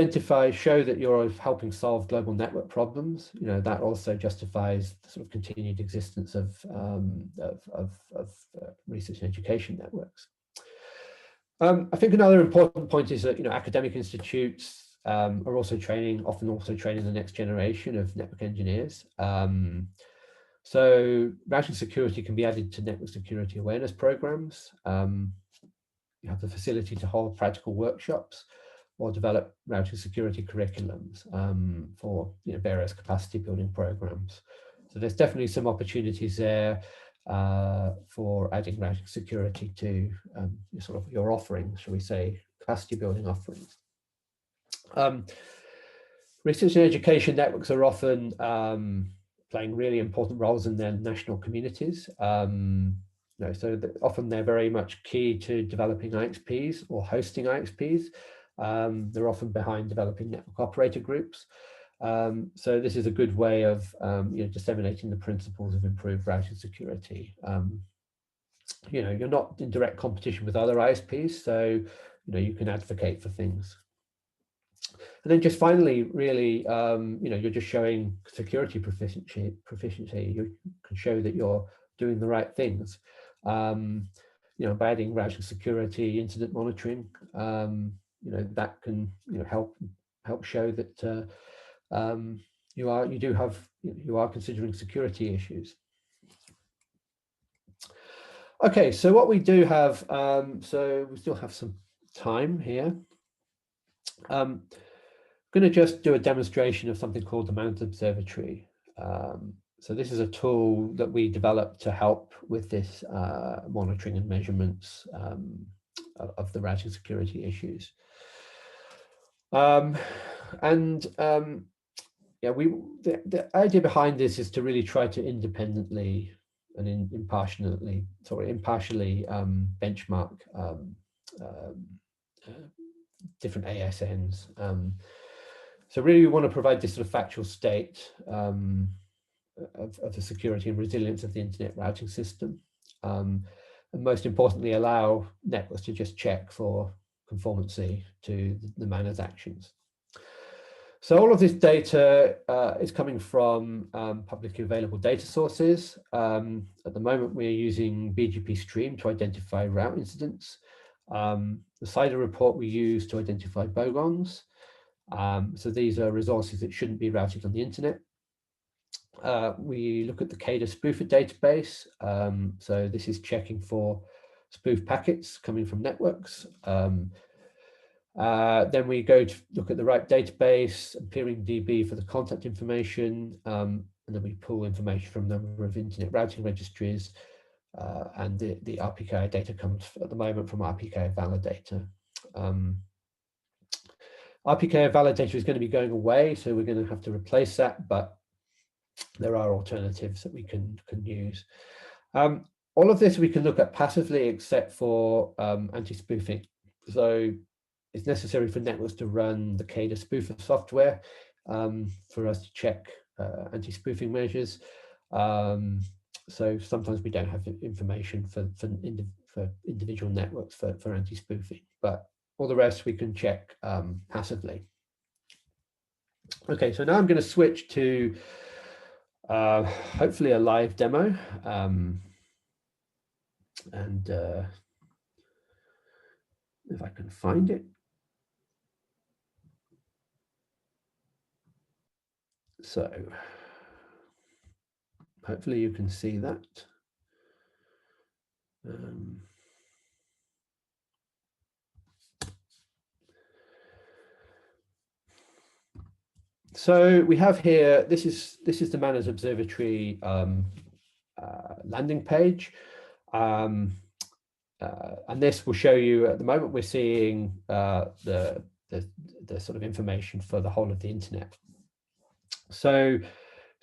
show that you're helping solve global network problems, that also justifies the sort of continued existence of research and education networks. I think another important point is that academic institutes are also often training the next generation of network engineers. So routing security can be added to network security awareness programs. You have the facility to hold practical workshops or develop routing security curriculums for various capacity building programs. So there's definitely some opportunities there for adding routing security to sort of your offerings, shall we say, capacity building offerings. Research and education networks are often playing really important roles in their national communities. So often they're very much key to developing IXPs or hosting IXPs. They're often behind developing network operator groups. So this is a good way of disseminating the principles of improved routing security. You're not in direct competition with other ISPs, so you can advocate for things. And then just finally, really, you're just showing security proficiency. You can show that you're doing the right things. By adding routing security, incident monitoring, that can help show that you are considering security issues. Okay, so what we do have, so we still have some time here. I'm going to just do a demonstration of something called the MANRS Observatory. So this is a tool that we developed to help with this monitoring and measurements of the routing security issues. The idea behind this is to really try to independently and impartially benchmark different ASNs. So really we want to provide this sort of factual state of the security and resilience of the internet routing system. And most importantly, allow networks to just check for conformancy to the MANRS actions. So all of this data is coming from publicly available data sources. At the moment, we're using BGP Stream to identify route incidents. The CIDR report we use to identify bogons. So these are resources that shouldn't be routed on the internet. We look at the CADA spoofer database. So this is checking for spoof packets coming from networks. Then we go to look at the right database, peering DB for the contact information, and then we pull information from a number of internet routing registries, and the RPKI data comes at the moment from RPKI validator. RPKI validator is going to be going away, so we're going to have to replace that, but there are alternatives that we can use. All of this we can look at passively except for anti-spoofing. So it's necessary for networks to run the CADA spoofer software for us to check anti-spoofing measures. So sometimes we don't have information for individual networks for anti-spoofing, but all the rest we can check passively. Okay, so now I'm going to switch to hopefully a live demo. And if I can find it. So hopefully you can see that. So we have here, this is the MANRS Observatory landing page. And this will show you, at the moment we're seeing the sort of information for the whole of the internet. So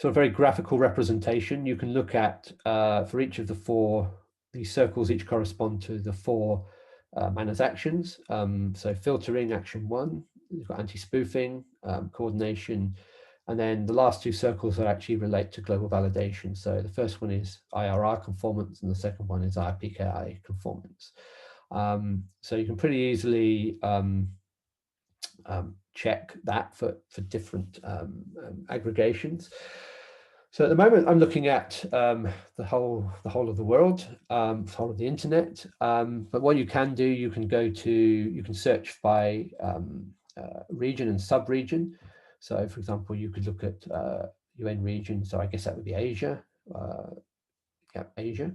a very graphical representation. You can look at, for each of these circles each correspond to the 4 MANRS actions. So filtering, action 1, you've got anti-spoofing, coordination, and then the last 2 circles are actually relate to global validation. So the first one is IRR conformance, and the second one is RPKI conformance. So you can pretty easily check that for different aggregations. So at the moment, I'm looking at the whole of the world, the whole of the internet. But what you can do, you can search by region and sub-region. So for example, you could look at UN region. So I guess that would be Asia. Yeah, Asia.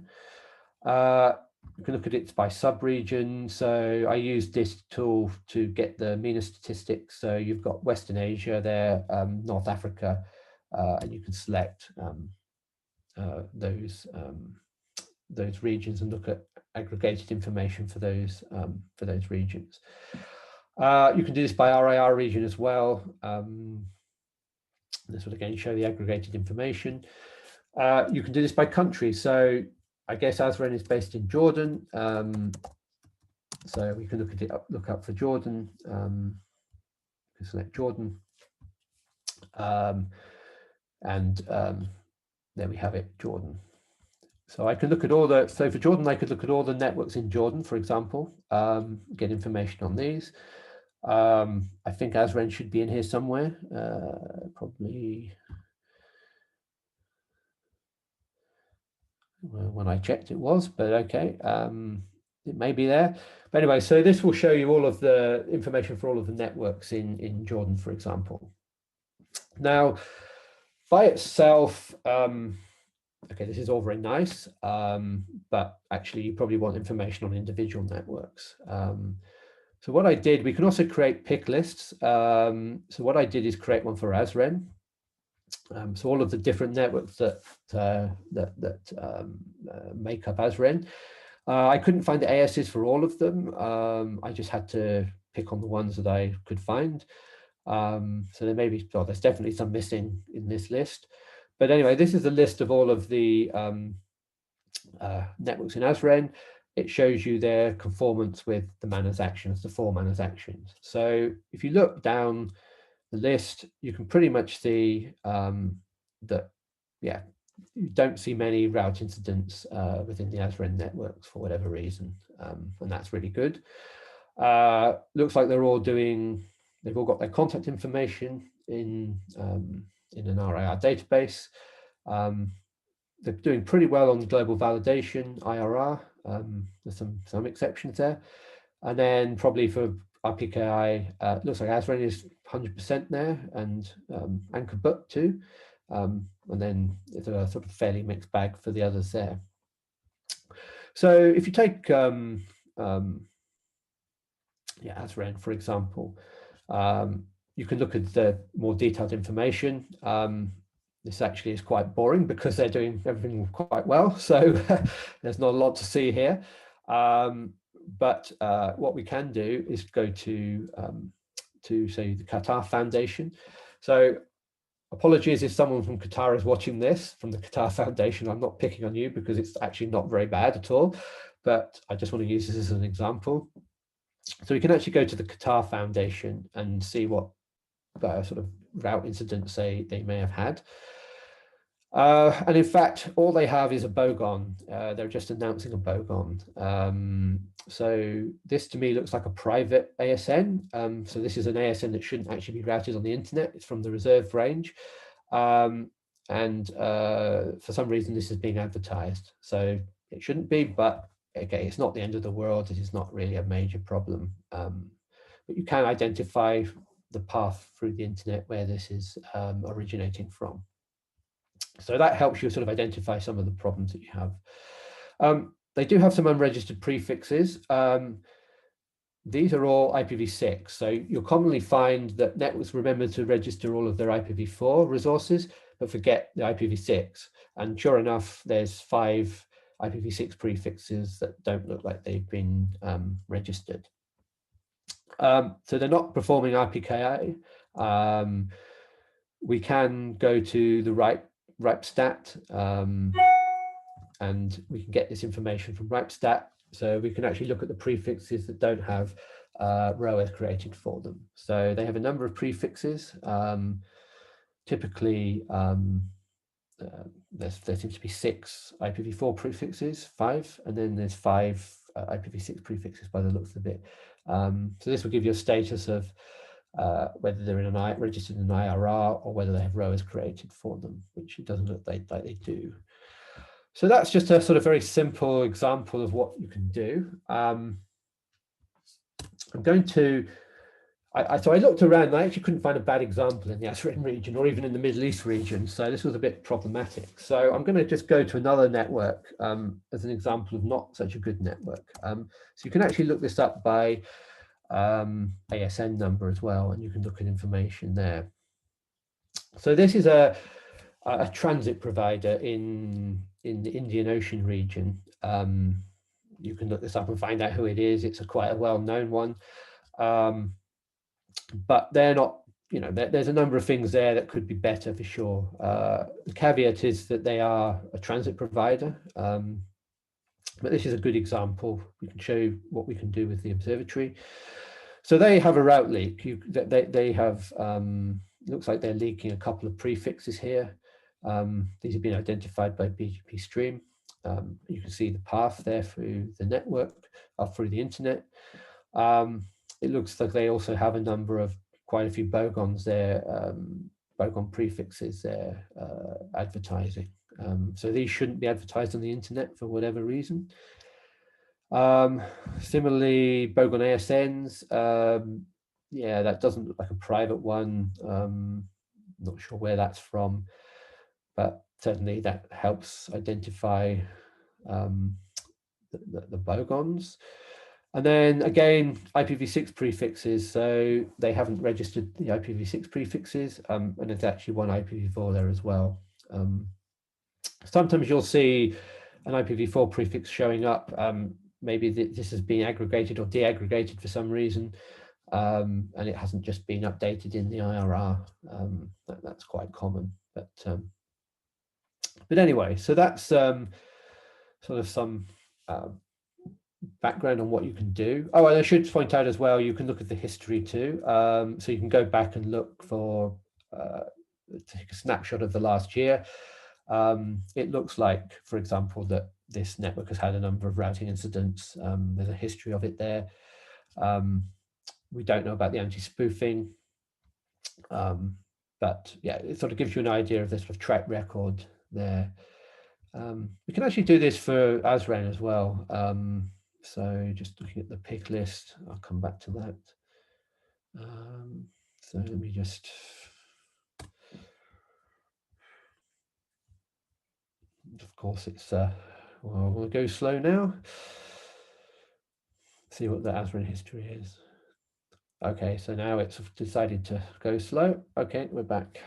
You can look at it by sub-region. So I use this tool to get the MENA statistics. So you've got Western Asia there, North Africa, and you can select those regions and look at aggregated information for those regions. You can do this by RIR region as well. This will again show the aggregated information. You can do this by country. So I guess Azren is based in Jordan. So we can look up for Jordan. Select Jordan. And there we have it, Jordan. So I can look at all the, so for Jordan, I could look at all the networks in Jordan, for example, get information on these. I think ASREN should be in here somewhere, probably. Well, when I checked it was, but okay, it may be there. But anyway, so this will show you all of the information for all of the networks in Jordan, for example. Now, by itself, okay, this is all very nice, but actually you probably want information on individual networks. So what I did, we can also create pick lists. So what I did is create one for ASREN. So all of the different networks that make up ASREN. I couldn't find the ASs for all of them. I just had to pick on the ones that I could find. So there may be, well, there's definitely some missing in this list. But anyway, this is a list of all of the networks in ASREN. It shows you their conformance with the MANRS actions, the 4 MANRS actions. So if you look down the list, you can pretty much see that, yeah, you don't see many route incidents within the ASREN networks for whatever reason, and that's really good. Looks like they're all doing, they've all got their contact information in an RIR database. They're doing pretty well on global validation, IRR. There's some exceptions there. And then probably for RPKI, looks like ASREN is 100% there, and Anchor Book too. And then it's a sort of fairly mixed bag for the others there. So if you take ASREN, for example, you can look at the more detailed information. This actually is quite boring because they're doing everything quite well. So there's not a lot to see here. But what we can do is go to say the Qatar Foundation. So apologies if someone from Qatar is watching this, from the Qatar Foundation. I'm not picking on you because it's actually not very bad at all, but I just want to use this as an example. So we can actually go to the Qatar Foundation and see what sort of route incidents they may have had. And in fact, all they have is a bogon. They're just announcing a bogon. So this to me looks like a private ASN. So this is an ASN that shouldn't actually be routed on the internet. It's from the reserve range. And for some reason, this is being advertised. So it shouldn't be, but okay, it's not the end of the world. It is not really a major problem. But you can identify the path through the internet where this is originating from. So that helps you sort of identify some of the problems that you have. They do have some unregistered prefixes. These are all IPv6. So you'll commonly find that networks remember to register all of their IPv4 resources, but forget the IPv6. And sure enough, there's 5 IPv6 prefixes that don't look like they've been registered. So they're not performing RPKI. We can go to the RIPE-STAT, and we can get this information from RIPE-STAT. So we can actually look at the prefixes that don't have ROAs created for them. So they have a number of prefixes. Typically, there seems to be 6 IPv4 prefixes, 5, and then there's 5 IPv6 prefixes by the looks of it. So this will give you a status of whether they're in registered in an IRR or whether they have ROAs created for them, which it doesn't look like they do. So that's just a sort of very simple example of what you can do. I'm going to, so I looked around and I actually couldn't find a bad example in the ASREN region or even in the Middle East region. So this was a bit problematic. So I'm going to just go to another network as an example of not such a good network. So you can actually look this up by ASN number as well, and you can look at information there. So this is a transit provider in the Indian Ocean region. You can look this up and find out who it is. It's quite a well-known one, but they're not, you know, there's a number of things there that could be better for sure. The caveat is that they are a transit provider, but this is a good example. We can show you what we can do with the observatory. So they have a route leak. They have, looks like they're leaking a couple of prefixes here. These have been identified by BGP Stream. You can see the path there through the network, through the internet. It looks like they also have a number of quite a few bogons there, bogon prefixes there advertising. So these shouldn't be advertised on the internet for whatever reason. Similarly, bogon ASNs, yeah, that doesn't look like a private one. Not sure where that's from, but certainly that helps identify the bogons. And then again, IPv6 prefixes. So they haven't registered the IPv6 prefixes, and there's actually one IPv4 there as well. Sometimes you'll see an IPv4 prefix showing up. Maybe this is being aggregated or deaggregated for some reason, and it hasn't just been updated in the IRR. That's quite common. But anyway, so that's sort of some background on what you can do. Oh, and I should point out as well, you can look at the history too. So you can go back and look for, take a snapshot of the last year. It looks like, for example, that this network has had a number of routing incidents. There's a history of it there. We don't know about the anti-spoofing, but yeah, it sort of gives you an idea of the sort of track record there. We can actually do this for ASREN as well. So just looking at the pick list, I'll come back to that. So let me just, of course it's, well, we'll go slow now. See what the ASREN history is. Okay, so now it's decided to go slow. Okay, we're back.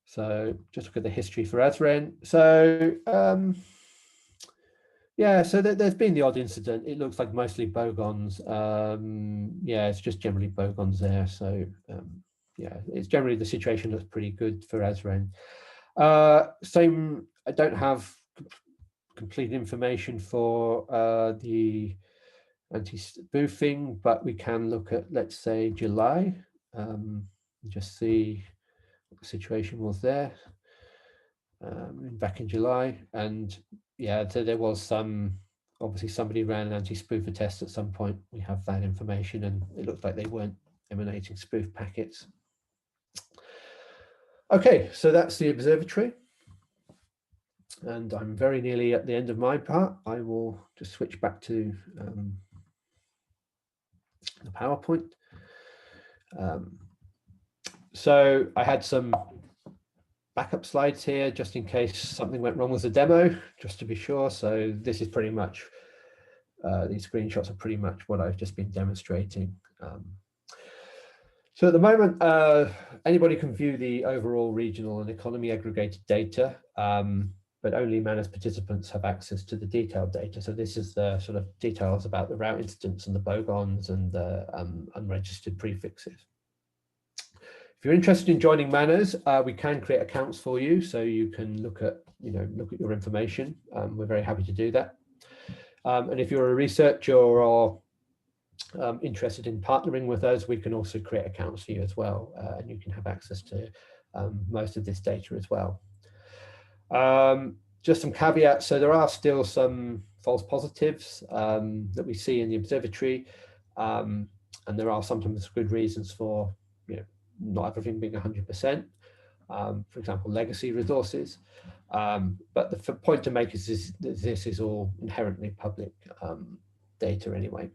So just look at the history for ASREN. So yeah, so there's been the odd incident. It looks like mostly bogons. Yeah, it's just generally bogons there. So yeah, it's generally the situation that's pretty good for ASREN. Same, I don't have complete information for the anti-spoofing, but we can look at, let's say, July, just see what the situation was there back in July. And yeah, so there was some, obviously somebody ran an anti-spoofer test at some point. We have that information, and it looked like they weren't emanating spoof packets. Okay, so that's the observatory. And I'm very nearly at the end of my part. I will just switch back to the PowerPoint. So I had some backup slides here just in case something went wrong with the demo, just to be sure. So this is pretty much, these screenshots are pretty much what I've just been demonstrating. So at the moment, anybody can view the overall regional and economy aggregated data, but only MANRS participants have access to the detailed data. So this is the sort of details about the route incidents and the bogons and the unregistered prefixes. If you're interested in joining MANRS, we can create accounts for you, so you can look at your information. We're very happy to do that. And if you're a researcher or interested in partnering with us, we can also create accounts for you as well, and you can have access to most of this data as well. Just some caveats. So there are still some false positives that we see in the observatory, and there are sometimes good reasons for not everything being 100%. For example, legacy resources. But the point to make is this is all inherently public data anyway.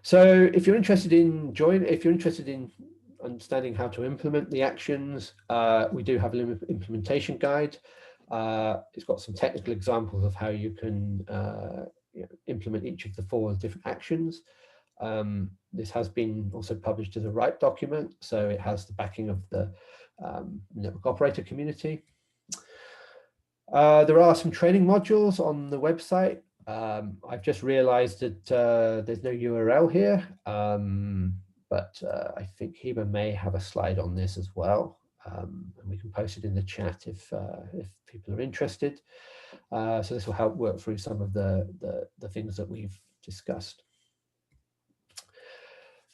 So if you're interested in understanding how to implement the actions, we do have an implementation guide. It's got some technical examples of how you can implement each of the 4 different actions. This has been also published as a RIPE document, so it has the backing of the network operator community. There are some training modules on the website. I've just realized that there's no URL here, but I think Hiba may have a slide on this as well, and we can post it in the chat if people are interested. So this will help work through some of the things that we've discussed.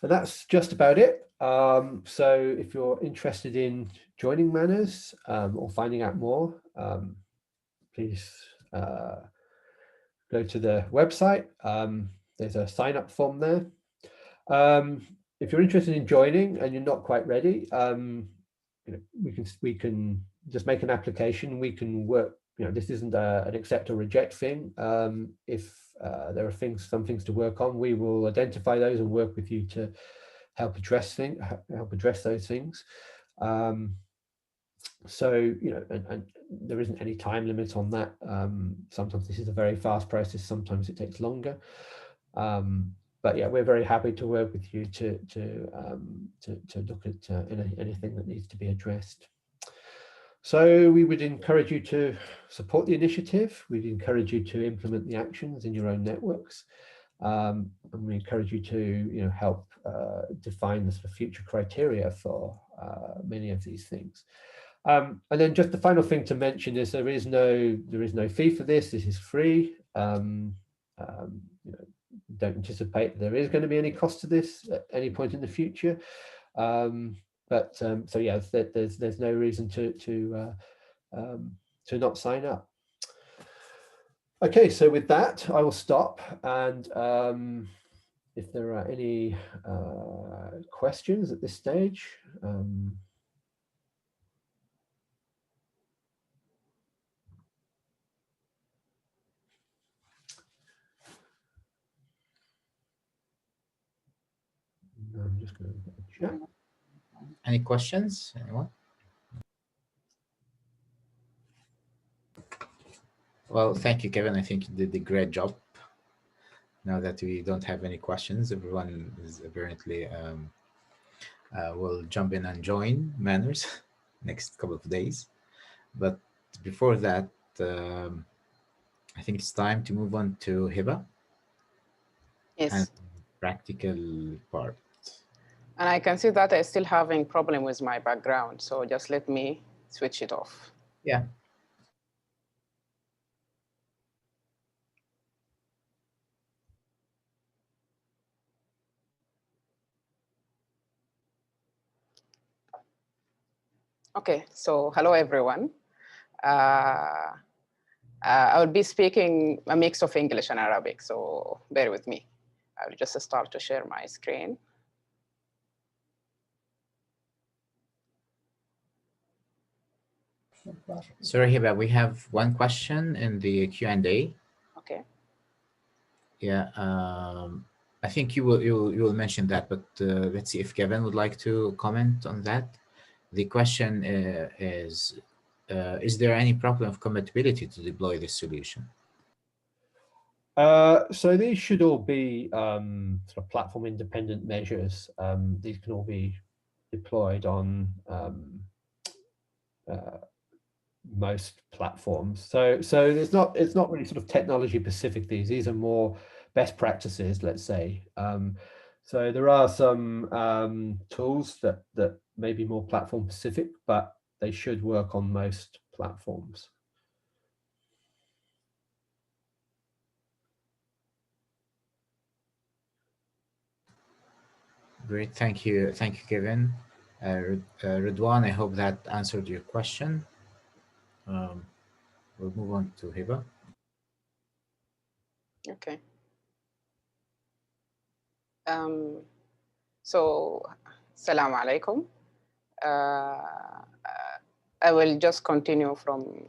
And that's just about it. So if you're interested in joining MANRS or finding out more, please go to the website. There's a sign-up form there. If you're interested in joining and you're not quite ready, we can just make an application. We can work. This isn't an accept or reject thing. If there are some things to work on, we will identify those and work with you to help address those things. So and there isn't any time limit on that. Sometimes this is a very fast process. Sometimes it takes longer. But yeah, we're very happy to work with you to look at anything that needs to be addressed. So we would encourage you to support the initiative. We'd encourage you to implement the actions in your own networks. And we encourage you to help define the sort of future criteria for many of these things. And then just the final thing to mention is there is no fee for this. This is free. Don't anticipate there is going to be any cost to this at any point in the future. So yeah, there's no reason to not sign up. Okay, so with that, I will stop. And if there are any questions at this stage. I'm just going to check. Any questions? Anyone? Well, thank you, Kevin. I think you did a great job. Now that we don't have any questions, everyone is apparently will jump in and join MANRS next couple of days. But before that, I think it's time to move on to Hiba. Yes. And practical part. And I can see that I'm still having problem with my background. So just let me switch it off. Yeah. Okay, so hello, everyone. I will be speaking a mix of English and Arabic, so bear with me. I will just start to share my screen. Sorry, Hiba, we have one question in the Q&A. Okay. Yeah, I think you will mention that, but let's see if Kevin would like to comment on that. The question is there any problem of compatibility to deploy this solution? So these should all be sort of platform independent measures. These can all be deployed on most platforms. So it's not really sort of technology specific. These are more best practices, let's say. So there are some tools that may be more platform specific, but they should work on most platforms. Great, thank you, Kevin. Ridwan, I hope that answered your question. We'll move on to Hiba. Okay. So, Assalamu alaikum. I will just continue from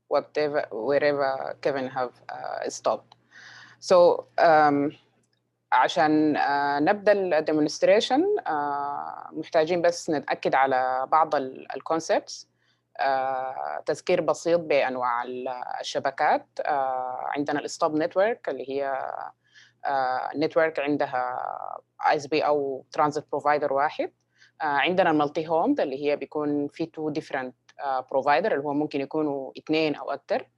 wherever Kevin have stopped. So, عشان نبدأ الديمونستريشن محتاجين بس نتأكد على بعض الكونسبتس. تذكير بسيط بأنواع الشبكات. عندنا الستوب نتورك اللي هي نتورك عندها ISP أو ترانزيت بروفايدر واحد. عندنا المالتي هوم اللي هي بيكون في 2 different بروفايدر اللي هو ممكن يكونوا 2 أو أكثر.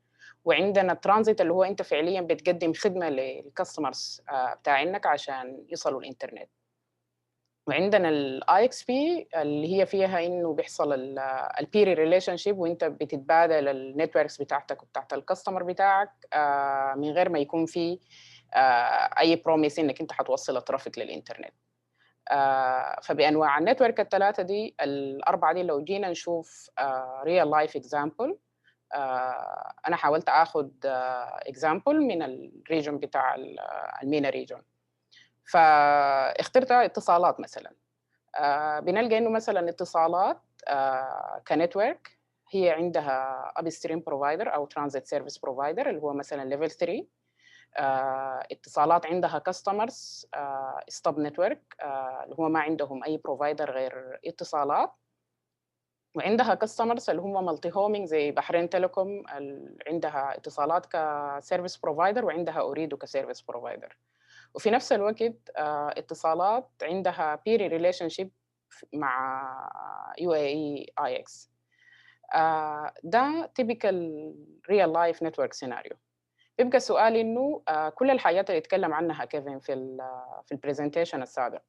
وعندنا الترانزيت اللي هو انت فعليا بتقدم خدمه للكاستمرز بتاعينك عشان يصلوا الانترنت. وعندنا الاي اكس بي اللي هي فيها انه بيحصل البيري ريليشن شيب وانت بتتبادل النتوركس بتاعتك وبتاعت الكاستمر بتاعك من غير ما يكون في اي بروميس انك انت هتوصل الترافيك للانترنت. فبانواع النتورك الثلاثه دي الاربعه دي لو جينا نشوف ريال لايف اكزامبل، انا حاولت اخذ اكزامبل من الريجن بتاع المينا ريجن. فاخترت اتصالات مثلا. بنلقى انه مثلا اتصالات كنتورك هي عندها اب ستريم بروفايدر او ترانزيت سيرفيس بروفايدر اللي هو مثلا ليفل 3. اتصالات عندها كاستمرز ستوب نتورك اللي هو ما عندهم اي بروفايدر غير اتصالات، وعندها كاستمرز اللي هم مالتي هومينج زي بحرين تيليكوم عندها اتصالات كسيرفيس بروفايدر وعندها اوريدو كسيرفيس بروفايدر. وفي نفس الوقت اتصالات عندها بيري ريليشن شيب مع UAE IX. ده typical real life network scenario. بيبقى السؤال انه كل الحاجات اللي اتكلم عنها كيفن في البرزنتيشن السابق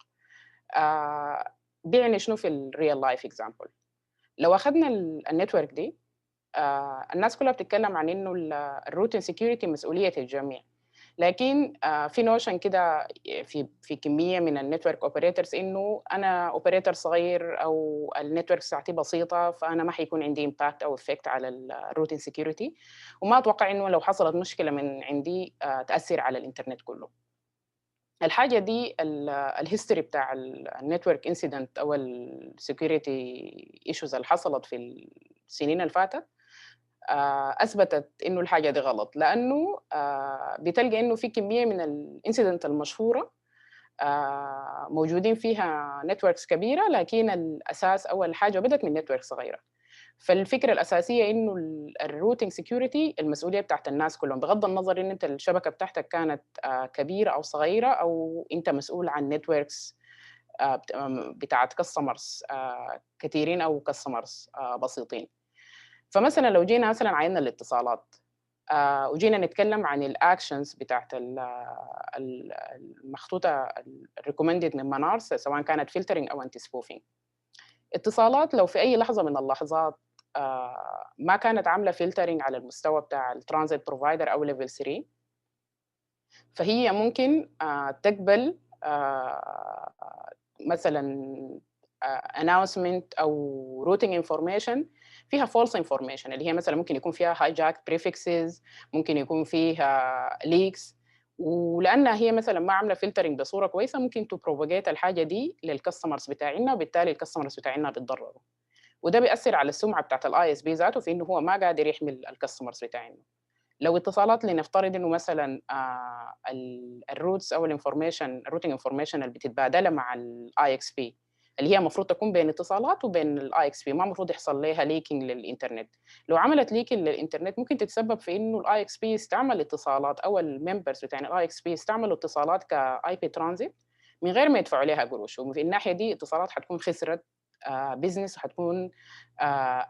بيعني شنو في الريال لايف اكزامبل. لو اخذنا النتورك دي الناس كلها بتتكلم عن انه الروتين سيكيورتي مسؤوليه الجميع، لكن في نوشن كده في كميه من النتورك اوبريتورز انه انا اوبريتور صغير او النتورك بتاعتي بسيطه فانا ما حيكون عندي امباكت او افكت على الروتين سيكيورتي، وما اتوقع انه لو حصلت مشكله من عندي تاثر على الانترنت كله. الحاجه دي الهيستوري بتاع النتورك انسيدنت او السكيورتي ايشوز اللي حصلت في السنين اللي فاتت اثبتت انه الحاجه دي غلط، لانه بتلقى انه في كميه من الانسيدنت المشهوره موجودين فيها نتوركس كبيره، لكن الاساس اول حاجه بدات من نتورك صغيره. فالفكره الاساسيه انه الروتينج سيكيورتي المسؤوليه بتاعت الناس كلهم، بغض النظر ان انت الشبكه بتاعتك كانت كبيره او صغيره او انت مسؤول عن نتوركس بتاعت كاستمرز كثيرين او كاستمرز بسيطين. فمثلا لو جينا مثلا عينا الاتصالات وجينا نتكلم عن الاكشنز بتاعت المخطوطه الريكومندد من مانارس سواء كانت فلترنج او انتي سبوفينج. اتصالات لو في اي لحظه من اللحظات ما كانت عامله فلترنج على المستوى بتاع الترانزيت بروفايدر او ليفل 3، فهي ممكن تقبل مثلا announcement او routing information فيها false information اللي هي مثلا ممكن يكون فيها hijacked prefixes، ممكن يكون فيها leaks، ولانها هي مثلا ما عامله فلترنج بصوره كويسه ممكن تبروباجيت الحاجه دي للكاستمرز بتاعنا، وبالتالي الكاستمرز بتاعنا بيتضرروا، وده بيأثر على السمعه بتاعت الاي اس بي ذاته في انه هو ما قادر يحمي الكاستمرز بتاعنا. لو اتصالات لنفترض انه مثلا الروتس او الانفورميشن الروتنج انفورميشن اللي بتتبادلها مع الاي اكس بي اللي هي المفروض تكون بين اتصالات وبين الاي اكس بي، ما المفروض يحصل لها ليكينج للانترنت. لو عملت ليكينج للانترنت ممكن تتسبب في انه الاي اكس بي يستعمل اتصالات او الممبرز بتاع الاي اكس بي يستعملوا اتصالات كاي بي ترانزيت من غير ما يدفعوا لها قروش، وفي الناحيه دي اتصالات حتكون خسرت بزنس وحتكون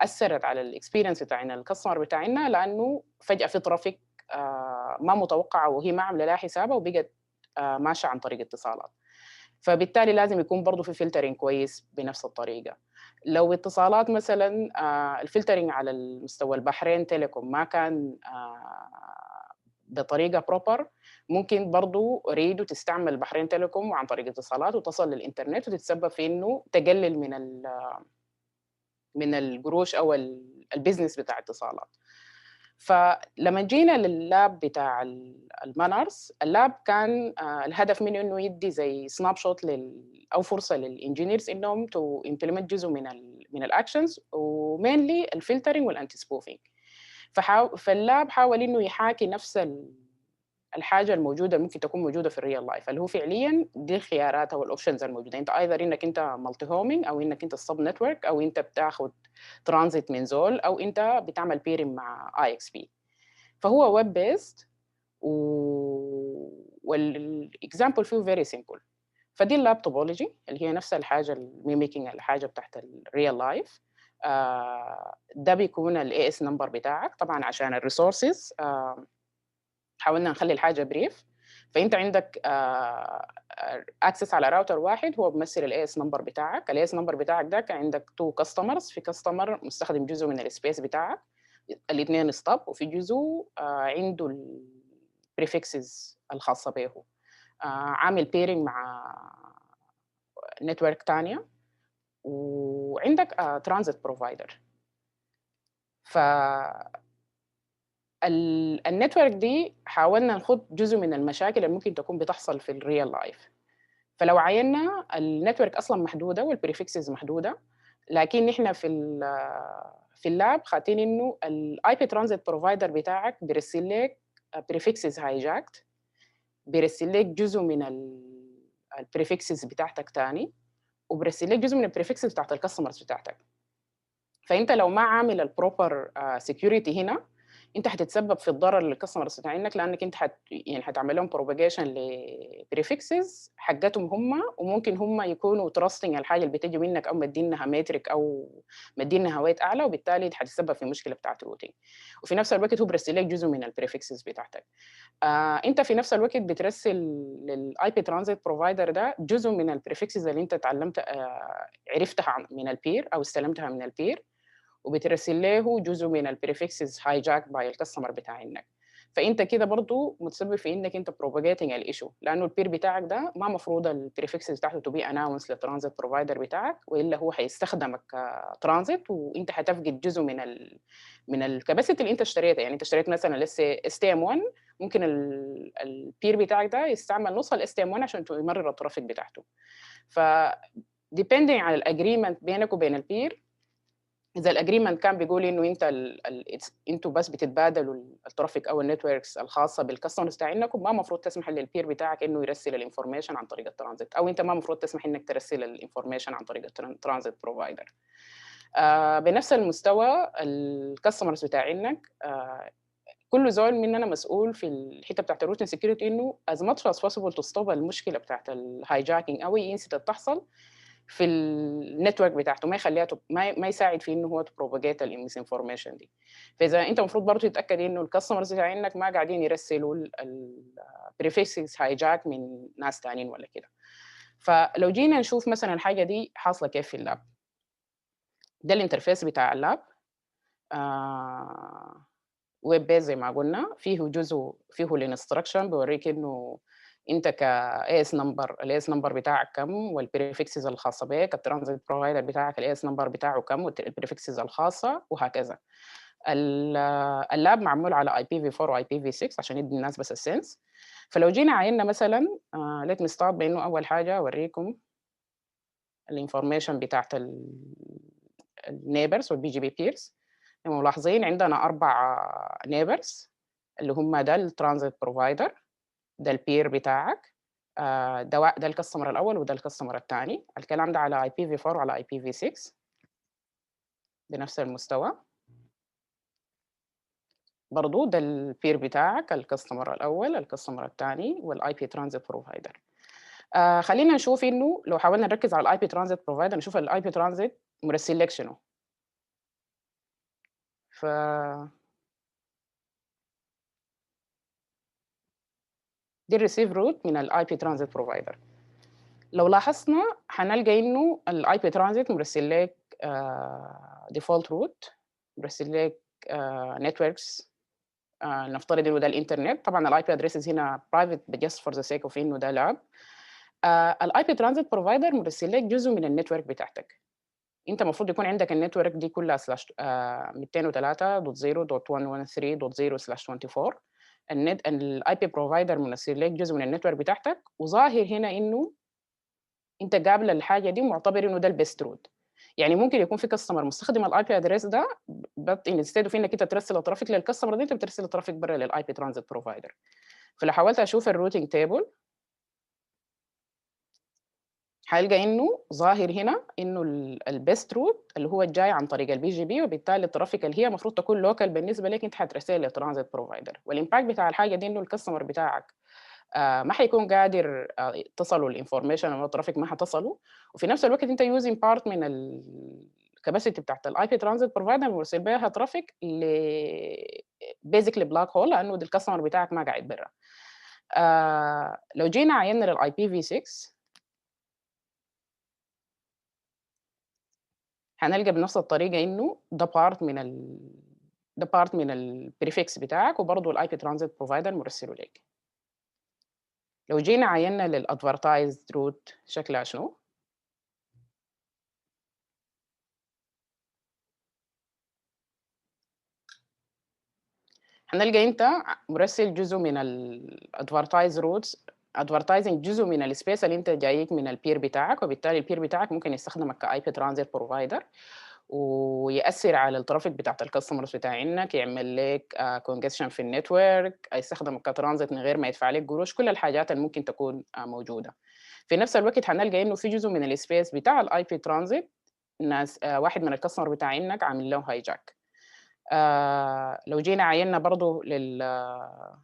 اثرت على الاكسبيرينس بتاعنا الكاستمر بتاعنا، لانه فجاه في ترافيك ما متوقعه وهي ما عامله لها حسابها وبقت ماشيه عن طريق اتصالات. فبالتالي لازم يكون برضه في فلترنج كويس بنفس الطريقه. لو اتصالات مثلا الفلترنج على المستوى البحرين تيليكوم ما كان بطريقه بروبر، ممكن برضه ريدو تستعمل بحرين تيليكوم عن طريق اتصالات وتصل للانترنت وتتسبب في انه تقلل من القروش او البيزنس بتاع اتصالات. فلما جينا لللاب بتاع المانرز، اللاب كان الهدف منه انه يدي زي سناب شوت او فرصه للانجينيرز انهم تو امبلمنت جزء من الاكشنز ومينلي الفلترنج والانتي سبوفينج. فاللاب حاول انه يحاكي نفس الحاجه الموجوده ممكن تكون موجوده في الريال لايف، اللي هو فعليا دي الخيارات او الاوبشنز الموجوده. انت ايذر انك انت مالتي هومينج او انك انت سب نتورك او انت بتاخد ترانزيت من زول او انت بتعمل بيرنج مع اي اكس بي. فهو ويب بيست والاكزامبل فيه فيري سيمبل. فدي اللاب توبولوجي اللي هي نفس الحاجه الميميكينج الحاجه بتاعت الريال لايف. ده بيكون الاي اس نمبر بتاعك. طبعا عشان الريسورسز حاولنا نخلي الحاجه بريف، فانت عندك اكسس على راوتر واحد هو بيمثل الاي اس نمبر بتاعك. الاي اس نمبر بتاعك ده كان عندك تو كاستمرز، في كاستمر مستخدم جزء من السبيس بتاعك الاثنين ستوب، وفي جزء عنده البريفكسز الخاصه به، عامل بيرنج مع نتورك تانية وعندك ترانزيت بروفايدر. ف النتورك دي حاولنا نخد جزء من المشاكل اللي ممكن تكون بتحصل في الريال لايف. فلو عينا النتورك اصلا محدوده والبريفكسز محدوده، لكن احنا في اللاب خاطين انه الاي بي ترانزيت بروفايدر بتاعك بيرسل لك بريفكسز هايجاكت، بيرسل لك جزء من البريفكسز بتاعتك تاني، وبيرسل لك جزء من البريفكسز بتاعت الكاستمرز بتاعتك. فانت لو ما عامل البروبر سكيورتي هنا، انت هتتسبب في الضرر للكاستمرز بتاعينك، لانك انت هتعمل لهم بروباجيشن لبريفكسز حقتهم هم، وممكن هم يكونوا تراستنج الحاجه اللي بتجي منك، او مدينها مترك او مدينها ويت اعلى، وبالتالي هتتسبب في مشكله بتاعت الروتين. وفي نفس الوقت هو بيرسل لك جزء من البريفكسز بتاعتك. انت في نفس الوقت بترسل للاي بي ترانزيت بروفايدر ده جزء من البريفكسز اللي انت اتعلمت عرفتها من البير او استلمتها من البير، وبترسل له جزء من البريفكسز هايجاك باي الكاستمر بتاعك. فانت كده برضو متسبب في انك انت بروباجيتنج الايشو، لانه البير بتاعك ده ما مفروض البريفكسز بتاعته تو بي اناونس للترانزيت بروفايدر بتاعك، والا هو هيستخدمك كترانزيت، وانت هتفقد جزء من الكباسيتي اللي انت اشتريتها. يعني انت اشتريت مثلا لسه اس تي ام 1، ممكن البير بتاعك ده يستعمل نص الاس تي ام 1 عشان يمرر الترافيك بتاعته. ف depending على الاجريمنت بينك وبين البير، اذا الاجريمنت كان بيقول انه انتوا بس بتتبادلوا الترافيك او النتوركس الخاصه بالكاستمرز بتاعينكم، ما المفروض تسمح للبير بتاعك انه يرسل الانفورميشن عن طريق الترانزيت، او انت ما المفروض تسمح انك ترسل الانفورميشن عن طريق الترانزيت بروفايدر. بنفس المستوى الكاستمرز بتاعينك، كل زول مننا مسؤول في الحته بتاعت الروتين سكيورتي انه از ماتش از بوسيبل تستوب المشكله بتاعت الهايجاكينج او اي انسيدنت تحصل في النتورك بتاعته، ما يخليها ما يساعد في انه هو تبروباجيت الميس انفورميشن دي. فاذا انت المفروض برضه تتاكد انه الكاستمرز بتاعينك ما قاعدين يرسلوا البريفكسز هايجاك من ناس ثانيين ولا كده. فلو جينا نشوف مثلا الحاجه دي حاصله كيف في اللاب، ده الانترفيس بتاع اللاب. ويب بيز زي ما قلنا، فيه جزء فيه الانستراكشن بيوريك انه انت كاس نمبر، الاس نمبر بتاعك كم، والبريفكسز الخاصه بك، الترانزيت بروفايدر بتاعك الاس نمبر بتاعه كم، والبريفكسز الخاصه، وهكذا. اللاب معمول على اي بي في 4 واي بي في 6 عشان يدي الناس بس السنس. فلو جينا عينا مثلا ليت مي ستارت بانه اول حاجه اوريكم الانفورميشن بتاعت النيبرز والبي جي بي بيرز. ملاحظين عندنا 4 نيبرز اللي هم ده الترانزيت بروفايدر، ده البير بتاعك، ده الكاستمر الاول وده الكاستمر الثاني. الكلام ده على اي بي في 4 وعلى اي بي في 6 بنفس المستوى. برضو ده البير بتاعك، الكاستمر الاول، الكاستمر الثاني، والاي بي ترانزيت بروفايدر. خلينا نشوف انه لو حاولنا نركز على الاي بي ترانزيت بروفايدر، نشوف الاي بي ترانزيت مرسل لك شنو. ف دي الريسيف روت من الاي بي ترانزيت بروفايدر. لو لاحظنا هنلقى انه الاي بي ترانزيت مرسل لك ديفولت روت، مرسل لك نتوركس، نفترض انه ده الانترنت. طبعا الاي بي ادريسز هنا برايفت just for the sake of انه ده لاب. الاي بي ترانزيت بروفايدر مرسل لك جزء من النتورك بتاعتك. انت المفروض يكون عندك النتورك دي كلها /203.0.113.0/24. النت الاي بي بروفايدر مرسل لك جزء من النتورك بتاعتك، وظاهر هنا انه انت قابل الحاجه دي ومعتبر انه ده البيست روت. يعني ممكن يكون في كاستمر مستخدم الاي بي ادريس ده، بس انستيد اوف انك انت ترسل الترافيك للكاستمر دي، انت بترسل الترافيك برا للاي بي ترانزيت بروفايدر. فلو حاولت اشوف الروتنج تيبل هلقى انه ظاهر هنا انه البيست روت اللي هو الجاي عن طريق البي جي بي، وبالتالي الترافيك اللي هي المفروض تكون لوكال بالنسبه لك انت هترسل للترانزيت بروفايدر. والامباكت بتاع الحاجه دي انه الكاستمر بتاعك ما حيكون قادر تصلوا الانفورميشن او الترافيك ما حتصلوا، وفي نفس الوقت انت يوزنج بارت من الكباسيتي بتاعت الاي بي ترانزيت بروفايدر مرسل بها ترافيك ل بيزيكلي بلاك هول، لانه الكاستمر بتاعك ما قاعد برا. لو جينا عينا للاي بي في 6 هنلقى بنفس الطريقه انه ده بارت من البريفكس بتاعك، وبرضه الاي بي ترانزيت بروفايدر مرسله لك. لو جينا عينا للادفرتايزد روت شكلها شنو، هنلقى انت مرسل جزء من الادفرتايز روتس، ادفرتايزنج جزء من السبيس اللي انت جايك من البير بتاعك، وبالتالي البير بتاعك ممكن يستخدمك كاي بي ترانزيت بروفايدر ويأثر على الترافيك بتاعت الكاستمرز بتاعينك، يعمل لك كونجكشن في النتورك، يستخدمك كترانزيت من غير ما يدفع لك قروش، كل الحاجات اللي ممكن تكون موجوده. في نفس الوقت هنلقى انه في جزء من السبيس بتاع الاي بي ترانزيت ناس واحد من الكاستمر بتاعينك عامل له هايجاك. لو جينا عينا برضه للاي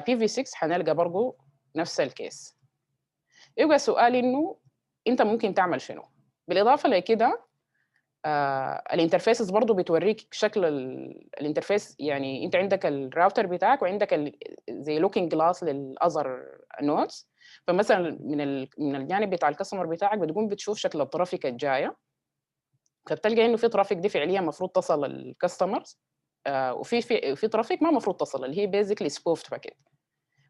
بي في 6 هنلقى برضه نفس الكيس. يبقى السؤال انه انت ممكن تعمل شنو؟ بالاضافه لكده الانترفيسز برضه بتوريك شكل الانترفيس، يعني انت عندك الراوتر بتاعك وعندك زي لوكينج جلاس للاذر نودز. فمثلا من الجانب بتاع الكاستمر بتاعك بتقوم بتشوف شكل الترافيك الجايه، فبتلقى انه في ترافيك دي فعليا المفروض تصل للكاستمرز، وفي ترافيك ما المفروض تصل، اللي هي بيزيكلي سبوفت باكيت.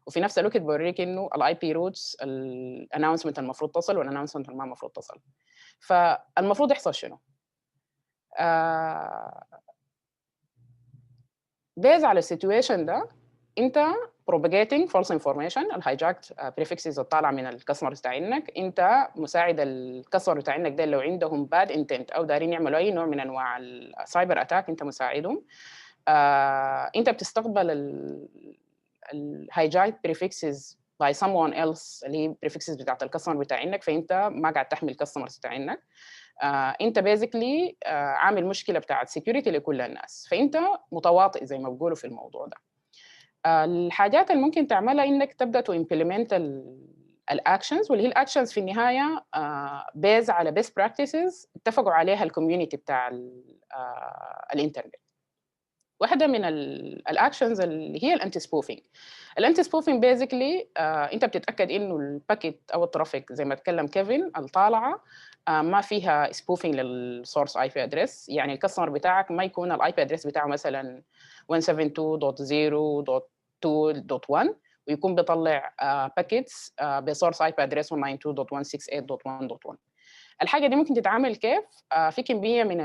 وفي نفس الوقت بوريك انه الاي بي روتس الاناونسمنت المفروض تصل والاناونسمنت ما المفروض تصل. فالمفروض يحصل شنو؟ بيز على السيتويشن ده انت propagating false information، الهايجاكت بريفكسز الطالعه من الكاستمر بتاعينك، انت مساعد الكاستمر بتاعينك ده لو عندهم باد انتنت او دارين يعملوا اي نوع من انواع السايبر اتاك انت مساعدهم. انت بتستقبل الهايجاكت بريفكسز by someone else اللي هي بريفكسز بتاعت الكاستمر بتاعينك، فانت ما قاعد تحمي الكاستمرز بتاعينك. انت بيزيكلي عامل مشكله بتاعت سكيورتي لكل الناس، فانت متواطئ زي ما بيقولوا في الموضوع ده. الحاجات اللي ممكن تعملها انك تبدا تو امبلمنت الاكشنز، واللي هي الاكشنز في النهايه بيز على بيست براكتسز اتفقوا عليها الكوميونتي بتاع الانترنت. واحده من الاكشنز اللي هي الانتي سبوفينج. الانتي سبوفينج بيزيكلي انت بتتاكد انه الباكيت او الترافيك زي ما اتكلم كيفن الطالعه ما فيها سبوفينج للسورس اي بي ادريس، يعني الكاستمر بتاعك ما يكون الاي بي ادريس بتاعه مثلا 172.0.2.1 ويكون بيطلع باكيتس بسورس اي بي ادريس 192.168.1.1. الحاجه دي ممكن تتعامل كيف؟ في كميه من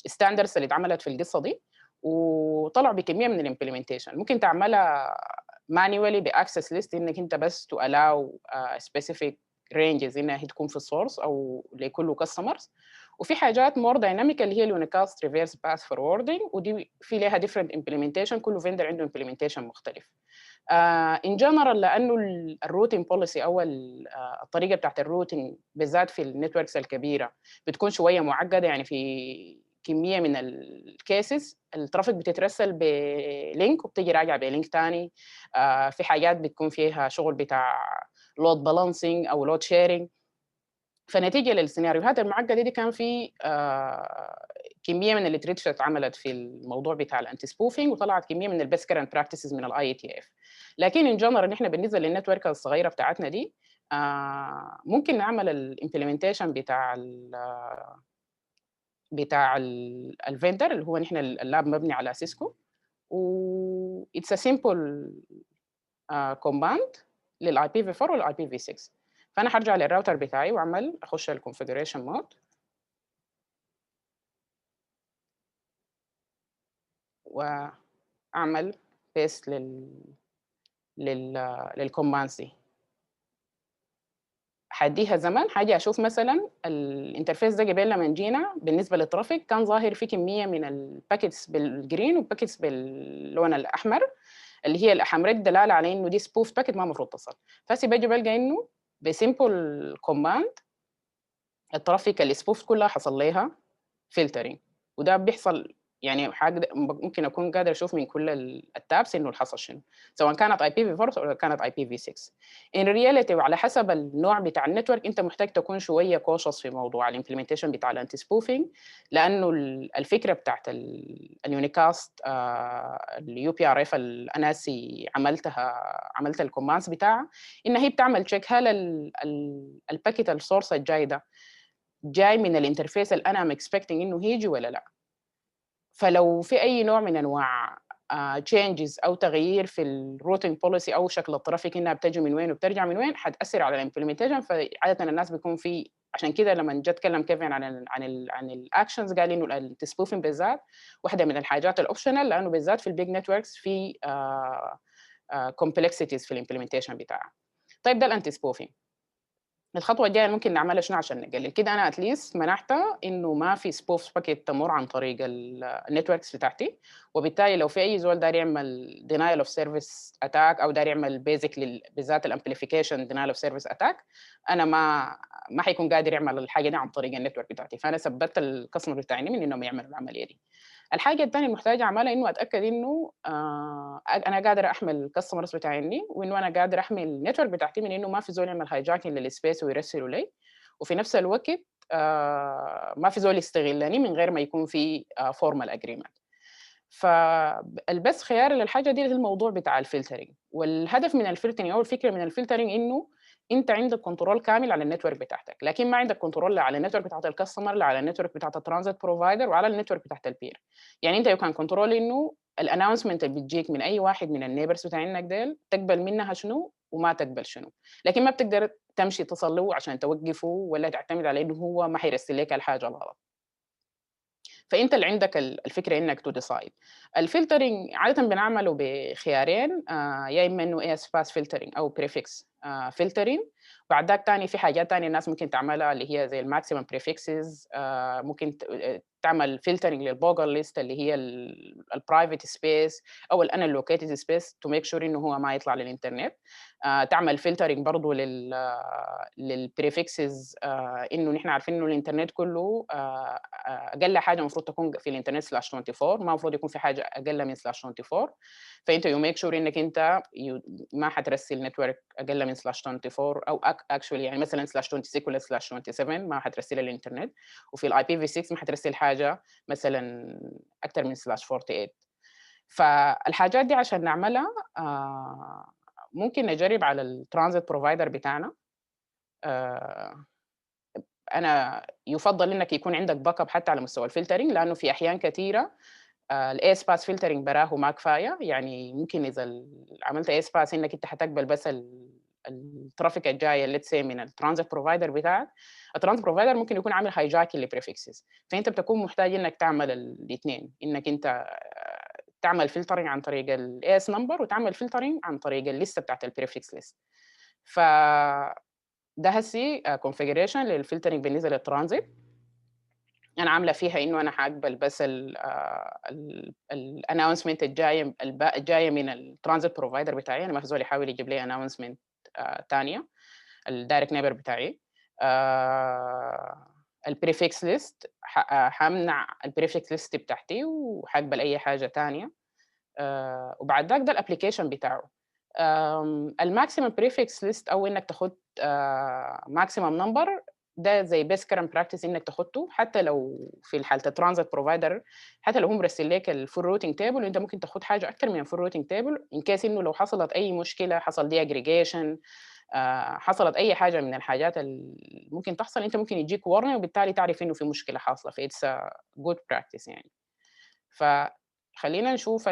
الستاندردز اللي اتعملت في القصه دي، وطلعوا بكميه من الامبلمنتيشن. ممكن تعملها مانيوالي باكسس ليست، انك انت بس تو الاو سبيسيفيك رينجز انها هي تكون في السورس او لكل كاستمرز. وفي حاجات مور دايناميك اللي هي اليونيكاست ريفيرس باث فوروردنج، ودي في لها ديفرنت امبلمنتيشن، كل فيندر عنده امبلمنتيشن مختلف. ان جنرال لانه الروتين بوليسي او الطريقه بتاعت الروتين بالذات في النتوركس الكبيره بتكون شويه معقده، يعني في كميه من الكيسز الترافيك بتترسل بلينك وبتيجي راجع بلينك ثاني. في حاجات بتكون فيها شغل بتاع لود بالانسنج او لود شيرنج. فنتيجه للسيناريوهات المعقده دي كان في كميه من الليتريتشر اتعملت في الموضوع بتاع الانتي سبوفينج، وطلعت كميه من البيست كرنت براكتسز من الاي تي اف. لكن ان جنرال نحن بالنسبه للنتورك الصغيره بتاعتنا دي ممكن نعمل الامبلمنتيشن بتاع الفندر اللي هو نحن اللاب مبني على سيسكو، و اتس ا سيمبل كوماند للاي بي في 4 والاي بي في 6. فانا هرجع للراوتر بتاعي واعمل اخش الكونفيجريشن مود واعمل بيست للكوماندز دي. حديها زمن، حاجه اشوف مثلا الانترفيس ده قبل لما جينا بالنسبه للترافيك كان ظاهر فيه كميه من الباكيتس بالجرين والباكيتس باللون الاحمر، اللي هي الاحمر دلاله على انه دي سبوف باكيت ما المفروض تصل. فهسي باجي بلقى انه بسيمبل كوماند الترافيك السبوف كلها حصل لها فلترنج، وده بيحصل يعني ممكن اكون قادر اشوف من كل التابس انه الحصل شنو، سواء كانت اي بي في 4 او كانت اي بي في 6. ان رياليتي وعلى حسب النوع بتاع النتورك انت محتاج تكون شويه كوشس في موضوع الامبلمنتيشن بتاع الانتي سبوفينج، لانه الفكره بتاعت اليونيكاست اليو بي ار اف الاناسي عملت الكوماندز بتاعها ان هي بتعمل تشيك هل الباكيت السورس الجاي ده جاي من الانترفيس اللي انا اكسبكتنج انه يجي ولا لا. فلو في اي نوع من انواع تشينجز او تغيير في الروتينج بوليسي او شكل الترافيك انها بتجي من وين وبترجع من وين، حتاثر على الامبلمنتيشن. فعاده الناس بيكون في عشان كده لما جه اتكلم كيفن عن الاكشنز قال انه السبوفين بالذات واحده من الحاجات الاوبشنال، لانه بالذات في البيج نتوركس في كومبلكسيتيز في الامبلمنتيشن بتاعها. طيب ده الانتي سبوفين. الخطوه الجايه ممكن نعملها شنو عشان نقلل كده؟ انا اتليست منحت انه ما في سبوف باكيت تمر عن طريق النتوركس بتاعتي، وبالتالي لو في اي زول داير يعمل دينايل اوف سيرفيس اتاك او داير يعمل بيزك بالذات الامبليفيكيشن دينايل اوف سيرفيس اتاك، انا ما حيكون قادر يعمل الحاجه دي عن طريق النتورك بتاعتي، فانا ثبت الكاستمر بتاعي من انهم يعملوا العمليه دي. الحاجه الثانيه المحتاجه اعملها انه اتاكد انه انا قادر احمل الكاستمرز بتاعي، وانه انا قادر احمي النتورك بتاعتي من انه ما في زول يعمل هايجاكينج للسبيس ويرسلوا لي، وفي نفس الوقت ما في زول يستغلني من غير ما يكون في فورمال اجريمنت. فالبس خيار للحاجه دي الموضوع بتاع الفلترنج. والهدف من الفلترنج او الفكره من الفلترنج انه انت عندك كنترول كامل على النتورك بتاعتك، لكن ما عندك كنترول لا على النتورك بتاعت الكاستمر، لا على النتورك بتاعت الترانزيت بروفايدر، وعلى النتورك بتاعت البير. يعني انت يمكن كنترول انه الاناونسمنت اللي بتجيك من اي واحد من النيبرز بتاعينك ديل تقبل منها شنو وما تقبل شنو، لكن ما بتقدر تمشي تصل له عشان توقفه ولا تعتمد على انه هو ما حيرسل لك الحاجه الغلط. فانت اللي عندك الفكره انك تو ديسايد. الفلترنج عاده بنعمله بخيارين، يا اما انه اس باس فلترنج او بريفكس فلترنج. بعد ذاك ثاني في حاجات ثانيه الناس ممكن تعملها اللي هي زي الماكسيمم بريفكسز، ممكن تعمل فلترنج للبوجر ليست اللي هي البرايفت سبيس او الانلوكيتد سبيس تو ميك شور انه هو ما يطلع للانترنت. تعمل فلترنج برضه للبريفكسز، انه نحن عارفين انه الانترنت كله اقل حاجه المفروض تكون في الانترنت /24، ما المفروض يكون في حاجه اقل من /24. فانت يو ميك شور انك انت ما حترسل نتورك اقل من /24 او اكشولي يعني مثلا /26 ولا /27 ما حترسلها للانترنت، وفي الاي بي في 6 ما حترسل حاجه مثلا اكثر من /48. فالحاجات دي عشان نعملها ممكن نجرب على الترانزيت بروفايدر بتاعنا. انا يفضل انك يكون عندك باك اب حتى على مستوى الفلترنج، لانه في احيان كثيره الاس باس فلترنج براه ما كفايه. يعني ممكن اذا عملت اس باس انك انت حتقبل بس الترافيك الجاي اللي سي من الترانزيت بروفايدر بتاعك، الترانزيت بروفايدر ممكن يكون عامل هايجاكينج لبريفكسز، فانت بتكون محتاج انك تعمل الاثنين، انك انت تعمل فلترنج عن طريق الاس نمبر وتعمل فلترنج عن طريق الليسته بتاعت البريفكس ليست. ف ده هسي كونفيجريشن للفلترنج بالنسبه للترانزيت. انا عامله فيها انه انا هقبل بس الاناونسمنت الجايه من الترانزيت بروفايدر بتاعي. انا ما في زول يحاول يجيب لي اناونسمنت ثانيه. الدايركت نيبر بتاعي البريفكس ليست همنع البريفكس ليست بتاعتي وهقبل اي حاجه ثانيه. وبعد ذاك ده الابلكيشن بتاعه. الماكسيمم بريفكس ليست او انك تاخد ماكسيمم نمبر، ده زي بيست كرنت براكتس انك تاخده حتى لو في حاله الترانزيت بروفايدر، حتى لو هم مرسل لك الفول روتنج تيبل وانت ممكن تاخد حاجه اكثر من الفول روتنج تيبل ان كيس انه لو حصلت اي مشكله، حصل دي اجريجيشن، حصلت اي حاجه من الحاجات اللي ممكن تحصل، انت ممكن يجيك ورنينج وبالتالي تعرف انه في مشكله حاصله. فايتس جود براكتس يعني. فخلينا نشوف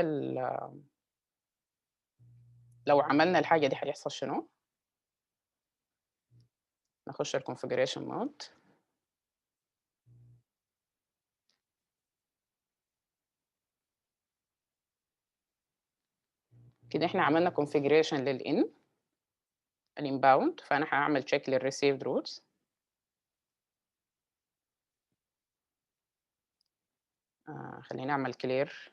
لو عملنا الحاجه دي هيحصل شنو. نخش الكونفيجريشن مود. كده احنا عملنا كونفيجريشن الانباوند، فانا هعمل تشيك للريسيفد روتس. خلينا نعمل كلير.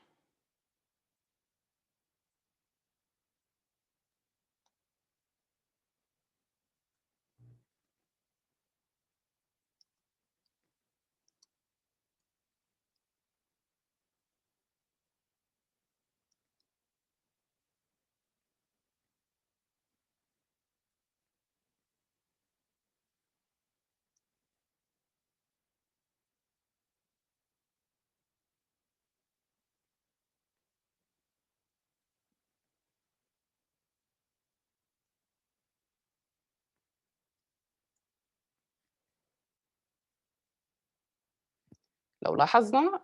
لو لاحظنا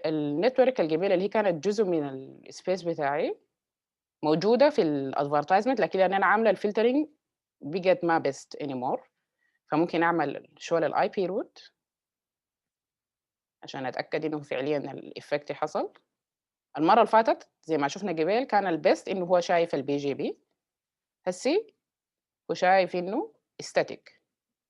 النتورك الجميله اللي هي كانت جزء من السبيس بتاعي موجوده في الادفرتايزمنت، لكن انا عامله الفلترنج بقت ما بيست انيمور. فممكن اعمل شغل الاي بي روت عشان اتاكد انه فعليا الافكت حصل. المره اللي فاتت زي ما شفنا قبل كان البيست انه هو شايف البي جي بي، هسي وشايف انه static،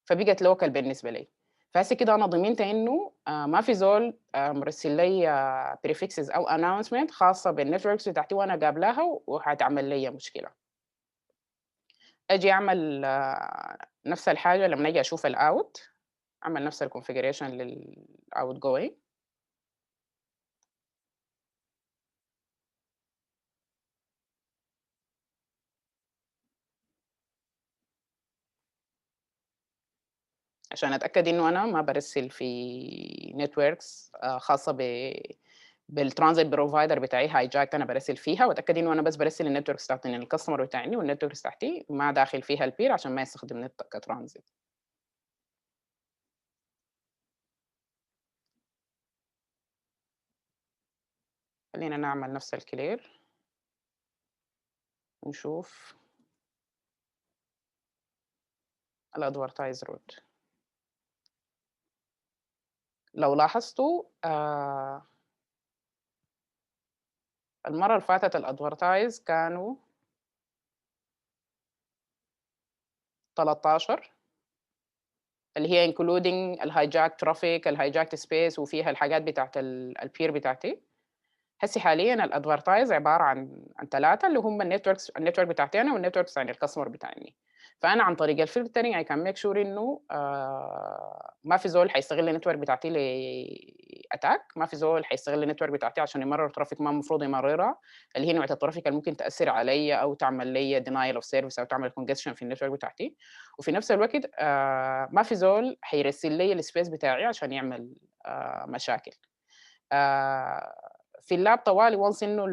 فبقت لوكال بالنسبه لي. فهسه كده انا ضمنت انه ما في زول مرسل لي بريفكسز او اناونسمنت خاصه بالنتوركس بتاعتي وانا قابلاها وهتعمل لي مشكله. اجي اعمل نفس الحاجه لما اجي اشوف الاوت، اعمل نفس الكونفيجريشن للاوت جوينج. عشان اتاكد انه انا ما برسل في نتوركس خاصه بالترانزيت بروفايدر بتاعي هايجاك انا برسل فيها، واتاكد انه انا بس برسل النتوركس بتاعتي الكاستمر بتاعي والنتوركس تحتي ما داخل فيها البير عشان ما يستخدم نت كترانزيت. خلينا نعمل نفس الكلير ونشوف الادفرتايز روت. لو لاحظتوا المره اللي فاتت الادفرتايز كانوا 13 اللي هي including الهايجاك ترافيك الهايجاك سبيس وفيها الحاجات بتاعت البير بتاعتي. هسي حاليا الادفرتايز عباره عن 3 اللي هم النتورك بتاعتي انا والنتوركس عن الكاستمر بتاعي. فانا عن طريق الفلترنج اي كان ميك شور انه ما في زول حيستغل النتورك بتاعتي لاتاك، ما في زول حيستغل النتورك بتاعتي عشان يمرر ترافيك ما المفروض يمررها، اللي هي نوع الترافيك اللي ممكن تاثر علي او تعمل لي denial of service او تعمل congestion في النتورك بتاعتي. وفي نفس الوقت ما في زول حيرسل لي السبيس بتاعي عشان يعمل مشاكل. في اللاب طوالي وانس انه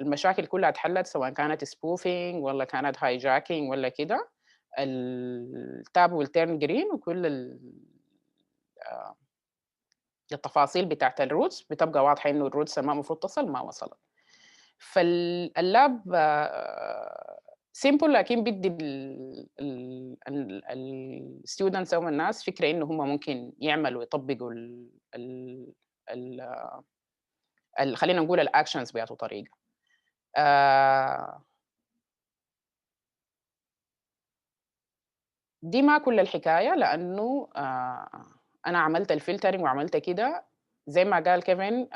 المشاكل كلها اتحلت سواء كانت سبوفينج ولا كانت هايجاكينج ولا كده، التاب والتيرن جرين وكل التفاصيل بتاعت الروتس بتبقى واضحه انه الروتس ما المفروض تصل ما وصلت. فاللاب سيمبل لكن بدي الستودنتس او الناس فكره انه هم ممكن يعملوا ويطبقوا خلينا نقول الاكشنز بهذه طريقه. دي ما كل الحكايه، لانه انا عملت الفلترنج وعملت كده زي ما قال كيفن.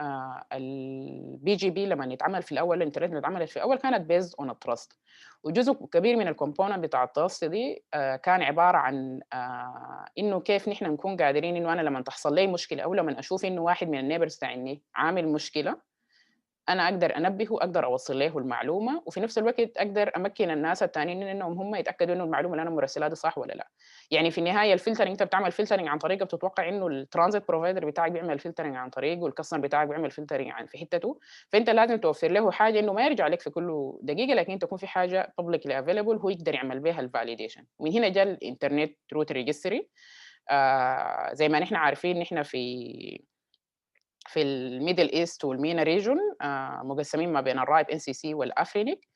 البي جي بي لما يتعمل في الاول، الانترنت اللي اتعملت في الاول كانت بيزد اون التراست، وجزء كبير من الكومبوننت بتاع التراست دي كان عباره عن انه كيف نحن نكون قادرين انه انا لما تحصل لي مشكله او لما اشوف انه واحد من النيبرز تاعي عامل مشكله انا اقدر انبهه، اقدر اوصل له المعلومه، وفي نفس الوقت اقدر امكن الناس الثانيين انهم هم يتاكدوا انه المعلومه اللي انا مرسلها دي صح ولا لا. يعني في النهايه الفلترنج انت بتعمل فلترنج عن طريقه بتتوقع انه الترانزيت بروفايدر بتاعك بيعمل فلترنج عن طريقه والكاستمر بتاعك بيعمل فلترنج عن في حتته، فانت لازم توفر له حاجه انه ما يرجع لك في كل دقيقه، لكن تكون في حاجه بابليكلي افيلبل هو يقدر يعمل بها الفاليديشن. ومن هنا جاء الانترنت روت ريجستري. زي ما نحن عارفين نحن في الميدل ايست والمينا ريجون مقسمين ما بين الرايب ان سي سي والافرينيك.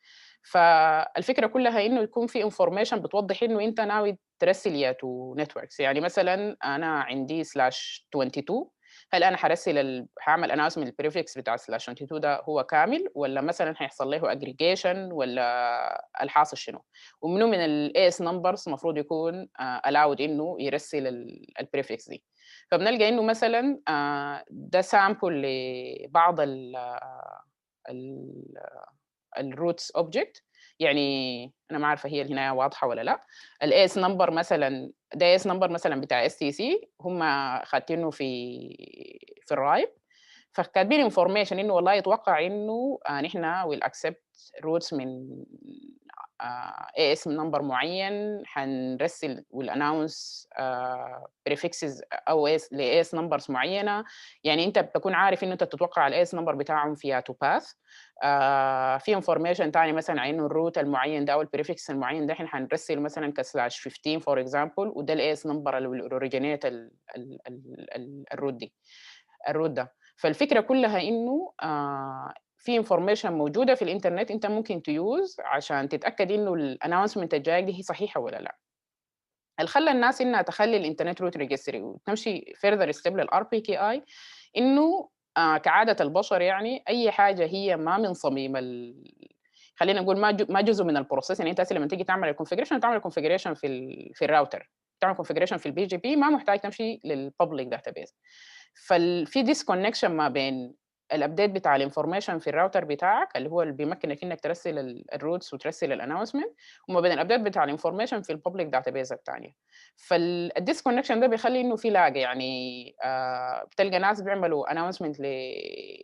فالفكره كلها انه يكون في انفورميشن بتوضح انه انت ناوي ترسل يا تو نتوركس. يعني مثلا انا عندي سلاش 22، هل انا هعمل اناونسمنت البريفكس بتاع سلاش 22 ده هو كامل ولا مثلا هيحصل له اجريجيشن ولا الحاصل شنو؟ ومنه من الاي اس نمبرز المفروض يكون الاود انه يرسل البريفكس دي. فبنلقى انه مثلا ده سامبل لبعض الروتس اوبجكت. يعني انا ما عارفه هي هنا واضحه ولا لا. الاس نمبر مثلا ده اس نمبر مثلا بتاع اس تي سي هم خاتينه في الرايب، فكاتبين انفورميشن انه والله يتوقع انه نحن ويل اكسبت روتس من اي اس نمبر معين، حنرسل والاناونس بريفكسز او لاي اس نمبرز معينه. يعني انت بتكون عارف انه انت تتوقع الاي اس نمبر بتاعهم فيها تو باث. في انفورميشن ثاني مثلا عن انه الروت المعين ده او البريفكس المعين ده احنا حنرسل مثلا كسلاش 15 فور اكزامبل، وده الاي اس نمبر اللي اوريجينيت الروت ده. فالفكره كلها انه في انفورميشن موجوده في الانترنت انت ممكن تيوز عشان تتاكد انه الاناونسمنت الجايه دي هي صحيحه ولا لا. اللي خلى الناس انها تخلي الانترنت روت ريجستري وتمشي فيرذر ستيب للار بي كي اي، انه كعاده البشر يعني اي حاجه هي ما من صميم خلينا نقول ما جزء من البروسيس. يعني انت لما تيجي تعمل الكونفيجريشن تعمل الكونفيجريشن في الراوتر، تعمل كونفيجريشن في البي جي بي، ما محتاج تمشي للببليك داتابيز. ففي ديسكونكشن ما بين الابديت بتاع الانفورميشن في الراوتر بتاعك اللي هو اللي بيمكنك انك ترسل الروتس وترسل الانونسمنت، وما بين الابديت بتاع الانفورميشن في الببليك داتابيز الثانيه. فالديسكونكشن ده بيخلي انه في لاج، يعني بتلقى ناس بيعملوا انونسمنت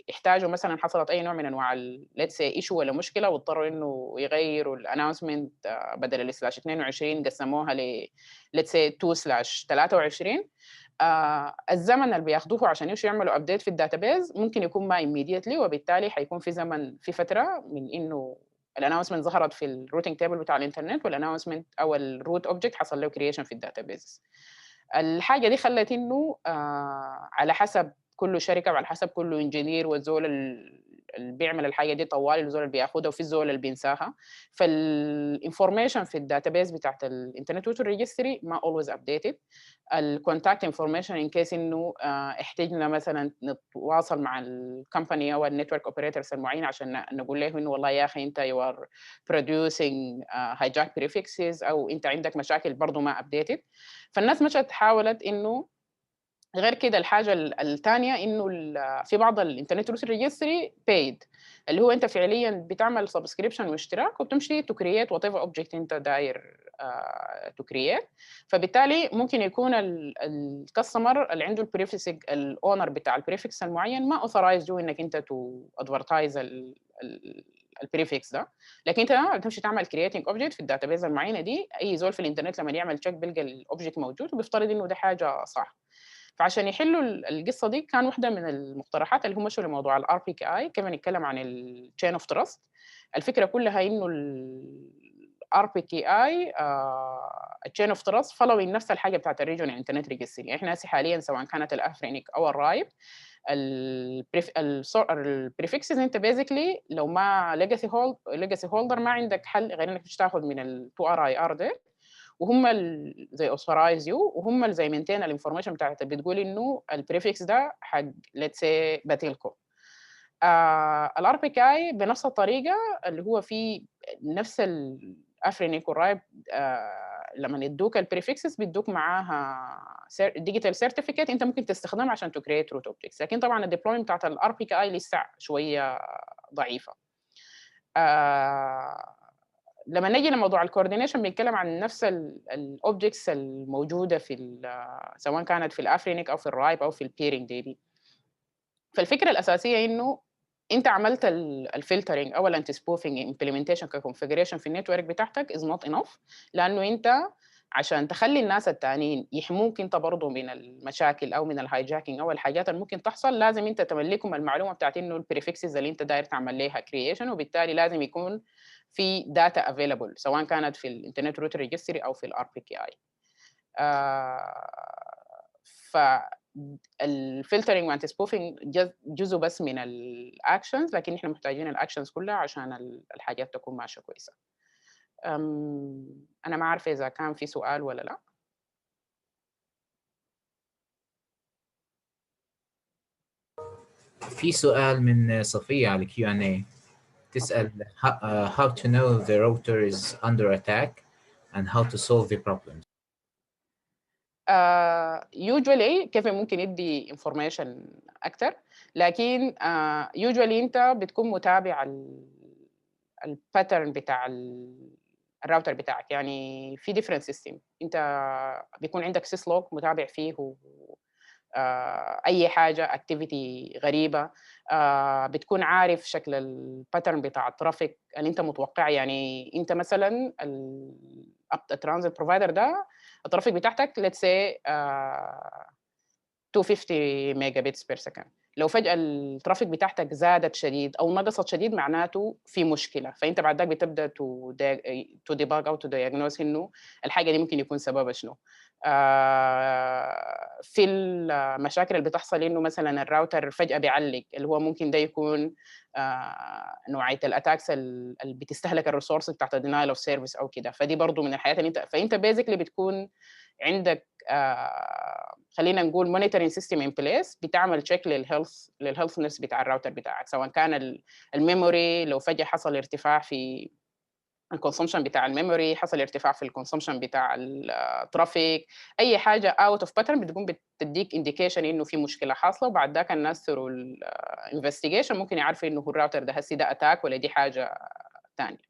يحتاجوا مثلا حصلت اي نوع من انواع ليتس سي ايشو ولا مشكله، واضطروا انه يغيروا الانونسمنت بدل ال /22 قسموها ل ليتس سي 2/23. الزمن اللي بياخدوه عشان يعملوا ابديت في الداتابيز ممكن يكون ما immediately، وبالتالي حيكون في زمن، في فتره من انه الانونسمنت ظهرت في الروتنج تيبل بتاع الانترنت والانونسمنت او الروت اوبجكت حصل له كرييشن في الداتابيز. الحاجه دي خلت انه على حسب كل شركه وعلى حسب كل انجينير والزول اللي بيعمل الحاجه دي طوال، الزول اللي بياخدها وفي الزول اللي بينساها. فالانفورميشن في الداتابيز بتاعت الانترنت روت ريجستري ما اولويز ابديتد. الكونتاكت انفورميشن ان كيس انه احتاجنا مثلا نتواصل مع الكمباني او النتورك اوبريتورز المعين عشان نقول له انه والله يا اخي انت يو ار بروديوسينج هايجاك بريفكسز او انت عندك مشاكل برضه ما ابديتد. فالناس مشت حاولت انه غير كده. الحاجه الثانيه انه في بعض الانترنت روت ريجستري بيد، اللي هو انت فعليا بتعمل سبسكريبشن واشتراك وبتمشي تو كرييت وات ايفر اوبجكت انت داير تو كرييت. فبالتالي ممكن يكون الكاستمر اللي عنده البريفكس، الاونر بتاع البريفكس المعين ما اوثرايز يو انك انت تو ادفرتايز البريفكس ده، لكن انت بتمشي تعمل كرييتنج اوبجكت في الداتابيز المعينه دي. اي زول في الانترنت لما يعمل تشيك بيلقى الاوبجكت موجود وبيفترض انه ده حاجه صح. فعشان يحلوا القصه دي كان واحده من المقترحات اللي هم مشوا لموضوع الار بي كي اي. كمان نتكلم عن التشين اوف تراست. الفكره كلها انه الار بي كي اي التشين اوف تراست فولوينج نفس الحاجه بتاعت الريجون انترنت ريجستري. يعني احنا حاليا سواء كانت الافرينيك او الرايب، البريفكسز انت بيزيكلي لو ما ليجاسي هولدر ما عندك حل غير انك تاخذ من ال 2 ار اي ار دي، وهم زي اوثرايز يو، وهم زي مينتين الانفورميشن بتاعتها بتقول انه البريفكس ده حق ليتس سي باتيلكو. الار بي كاي بنفس الطريقه اللي هو في نفس الافرينيك والرايب لما يدوك البريفكسز بيدوك معاها ديجيتال سيرتيفيكيت انت ممكن تستخدمها عشان تو كريت روت اوبجكتس. لكن طبعا الديبلويمنت بتاعت الار بي كاي لسه شويه ضعيفه. لما نجي لموضوع الكوردينيشن بنتكلم عن نفس الاوبجكتس الموجوده في سواء كانت في الافرينيك او في الرايب او في البيرنج دي. فالفكره الاساسيه انه انت عملت الفلترنج او الانتي سبوفينج امبلمنتيشن ككونفيجريشن في النتورك بتاعتك از نوت انف، لانه انت عشان تخلي الناس التانيين يحموك انت برضه من المشاكل او من الهايجاكينج او الحاجات اللي ممكن تحصل، لازم انت تملكهم المعلومه بتاعت انه البريفكسز اللي انت داير تعمل لها كرييشن، وبالتالي لازم يكون في داتا افيلبل سواء كانت في الانترنت روت ريجستري او في الار بي كي اي. فالفلترنج وانتي سبوفينج جزء بس من الاكشنز، لكن احنا محتاجين الاكشنز كلها عشان الحاجات تكون ماشيه كويسه. انا ما عارفه اذا كان في سؤال ولا لا. في سؤال من صفية على Q&A تسأل how to know the router is under attack and how to solve the problem. usually كيف ممكن يدي information اكتر، لكن usually انت بتكون متابع الباترن بتاع الراوتر بتاعك. يعني في different system انت بيكون عندك syslog متابع فيه اي حاجه اكتيفيتي غريبه، بتكون عارف شكل الباترن بتاع الترافيك اللي انت متوقع. يعني انت مثلا الترانزيت بروفايدر ده الترافيك بتاعتك let's say 250 ميجا بيتس بير سكند، لو فجأة الترافيك بتاعتك زادت شديد أو نقصت شديد معناته في مشكلة، فأنت بعد ذاك بتبدأ تو ديباج أو تو دياجنوز إنه الحاجة دي ممكن يكون سببها شنو. في المشاكل اللي بتحصل إنه مثلا الراوتر فجأة بيعلق، اللي هو ممكن ده يكون نوعية الأتاكس اللي بتستهلك الريسورس بتاعت الدينايل أوف سيرفيس أو كده. فدي برضو من الحاجات اللي فأنت بيزيكلي بتكون عندك خلينا نقول monitoring system in place بتعمل تشيك للهيلثنس بتاع الراوتر بتاعك، سواء كان الميموري لو فجأة حصل ارتفاع في الكونسومشن بتاع الميموري، حصل ارتفاع في الكونسومشن بتاع الترافيك، اي حاجه اوت اوف باترن بتقوم بتديك انديكيشن انه في مشكله حاصله، وبعد ذاك الناس ثرو الانفستيجيشن ممكن يعرفوا انه هو الراوتر ده هسي ده اتاك ولا دي حاجه ثانيه.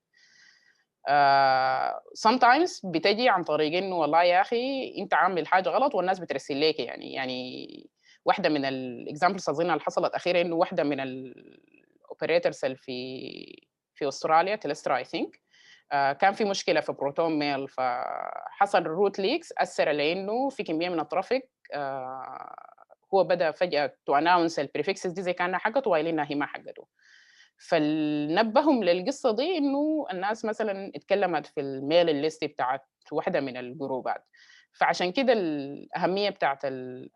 sometimes بتجي عن طريق انه والله يا اخي انت عامل حاجه غلط والناس بترسل لك، يعني واحده من الاكزامبلز اظن اللي حصلت اخيرا انه واحده من الاوبريتورز في استراليا تلسترا اي ثينك كان في مشكله في بروتون ميل، فحصل روت ليكس اثر لانه في كميه من الترافيك هو بدا فجاه تو اناونس البريفكسز دي زي كانها حقته وايلينها هي ما حقته. فنبههم للقصه دي انه الناس مثلا اتكلمت في الميل الليست بتاعت واحده من الجروبات، فعشان كده الاهميه بتاعت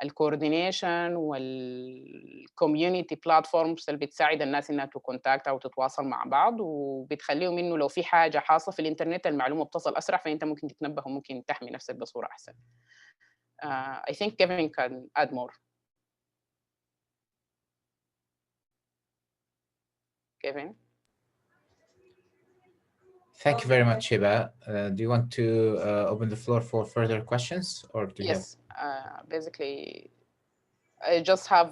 الكوردينيشن والكوميونتي بلاتفورمز اللي بتساعد الناس انها تكونتاكت او تتواصل مع بعض، وبتخليهم انه لو في حاجه حاصله في الانترنت المعلومه بتصل اسرع، فانت ممكن تتنبه وممكن تحمي نفسك بصوره احسن. I think Kevin can add more. Kevin. Thank you very much, Hiba. Do you want to open the floor for further questions, or do you have? Yes. Basically, I just have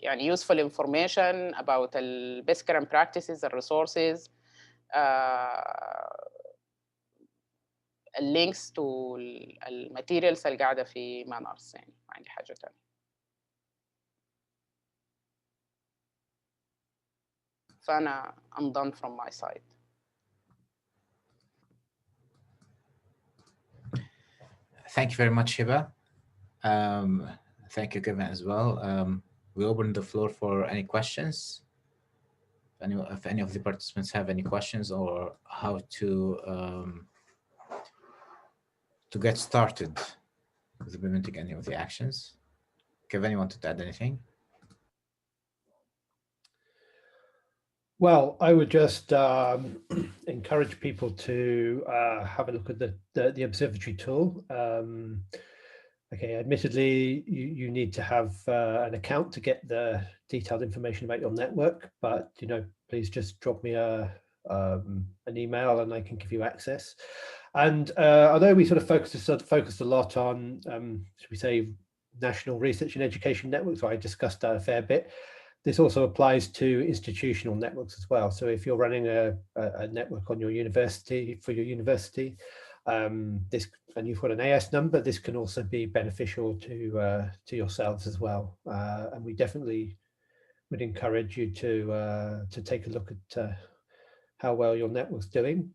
يعني useful information about the best current practices, the resources, links to الماتيريالز اللي قاعدة في MANRS، يعني ما عندي حاجة تانية. فأنا I'm done from my side. Thank you very much, Hiba. Thank you, Kevin, as well. We open the floor for any questions. If any of the participants have any questions or how to get started with implementing any of the actions. Kevin, you wanted to add anything? Well, I would just encourage people to have a look at the observatory tool. Okay, admittedly, you need to have an account to get the detailed information about your network, but please just drop me an email and I can give you access. And although we sort of focused a lot on, should we say, national research and education networks, I discussed that a fair bit. This also applies to institutional networks as well. So if you're running a network on your university, for your university, and you've got an AS number, this can also be beneficial to yourselves as well. And we definitely would encourage you to take a look at how well your network's doing.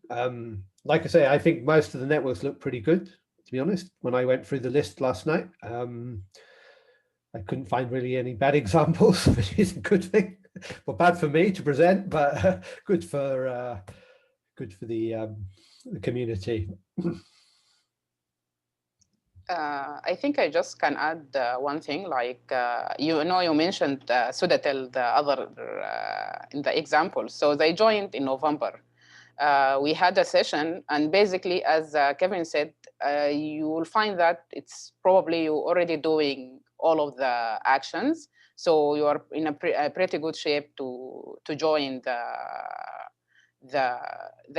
Like I say, I think most of the networks look pretty good, to be honest. When I went through the list last night, I couldn't find really any bad examples, which is a good thing. Well, bad for me to present, but good for the community. I think I just can add one thing, like you mentioned Sudatel, the other in the example. So they joined in November. We had a session, and basically, as Kevin said, you will find that it's probably you already doing all of the actions, so you are in a pretty good shape to join the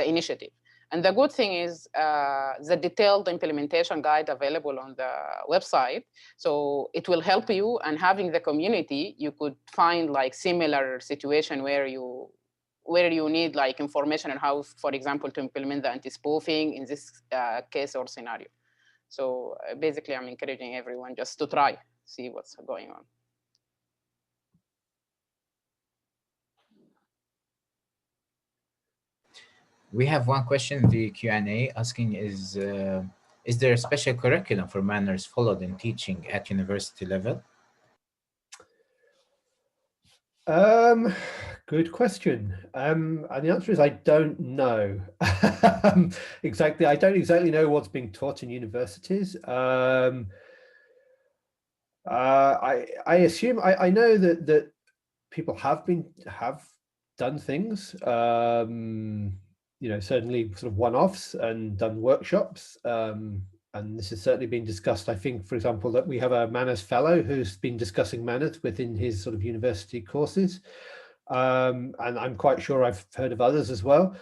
initiative. And the good thing is the detailed implementation guide available on the website, so it will help you. And having the community, you could find like similar situation where you need like information on how, for example, to implement the anti-spoofing in this case or scenario. So basically, I'm encouraging everyone just to try, see what's going on. We have one question in the Q&A asking, is there a special curriculum for MANRS followed in teaching at university level? Good question. And the answer is I don't know. Exactly. I don't exactly know what's being taught in universities. I assume I know that people have done things, certainly sort of one-offs and done workshops. and this has certainly been discussed. I think, for example, that we have a MANRS fellow who's been discussing MANRS within his sort of university courses. And I'm quite sure I've heard of others as well,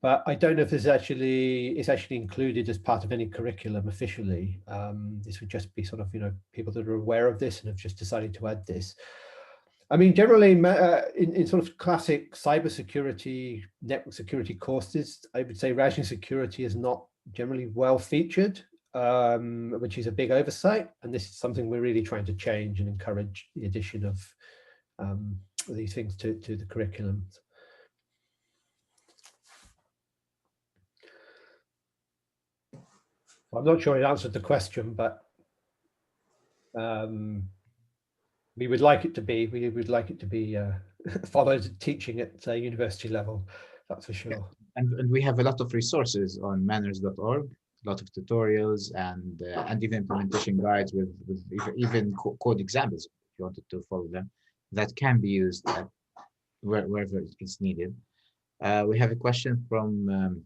but I don't know if it's actually included as part of any curriculum officially. This would just be sort of, people that are aware of this and have just decided to add this. I mean, generally in sort of classic cybersecurity, network security courses, I would say routing security is not generally well featured, which is a big oversight. And this is something we're really trying to change and encourage the addition of these things to the curriculums. I'm not sure it answered the question, but we would like it to be. We would like it to be followed teaching at university level. That's for sure. Yeah. And we have a lot of resources on manrs.org, a lot of tutorials and even implementation guides with even code examples if you wanted to follow them, that can be used wherever it's needed. We have a question from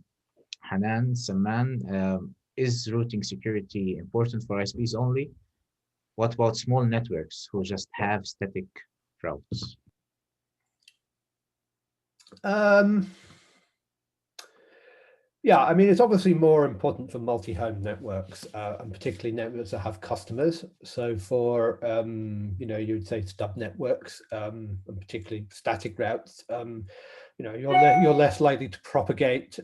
Hanan Saman. Is routing security important for ISPs only? What about small networks who just have static routes? Yeah, I mean, it's obviously more important for multi-home networks, and particularly networks that have customers. So for, you would say stub networks, and particularly static routes, you're less likely to propagate,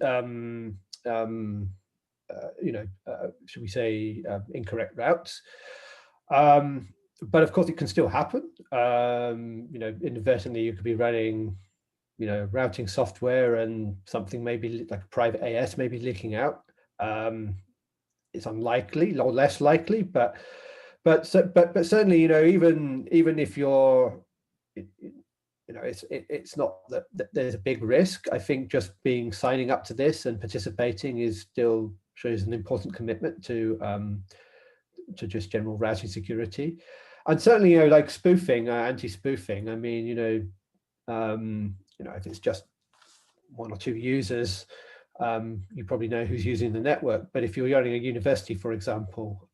should we say, incorrect routes. But of course, it can still happen. Inadvertently, you could be running routing software and something maybe like a private AS may be leaking out. It's unlikely or less likely, but certainly, even if you're, it's not that there's a big risk. I think just signing up to this and participating is still shows an important commitment to just general routing security, and certainly, like spoofing, anti-spoofing. I mean, if it's just one or two users, you probably know who's using the network. But if you're running a university, for example,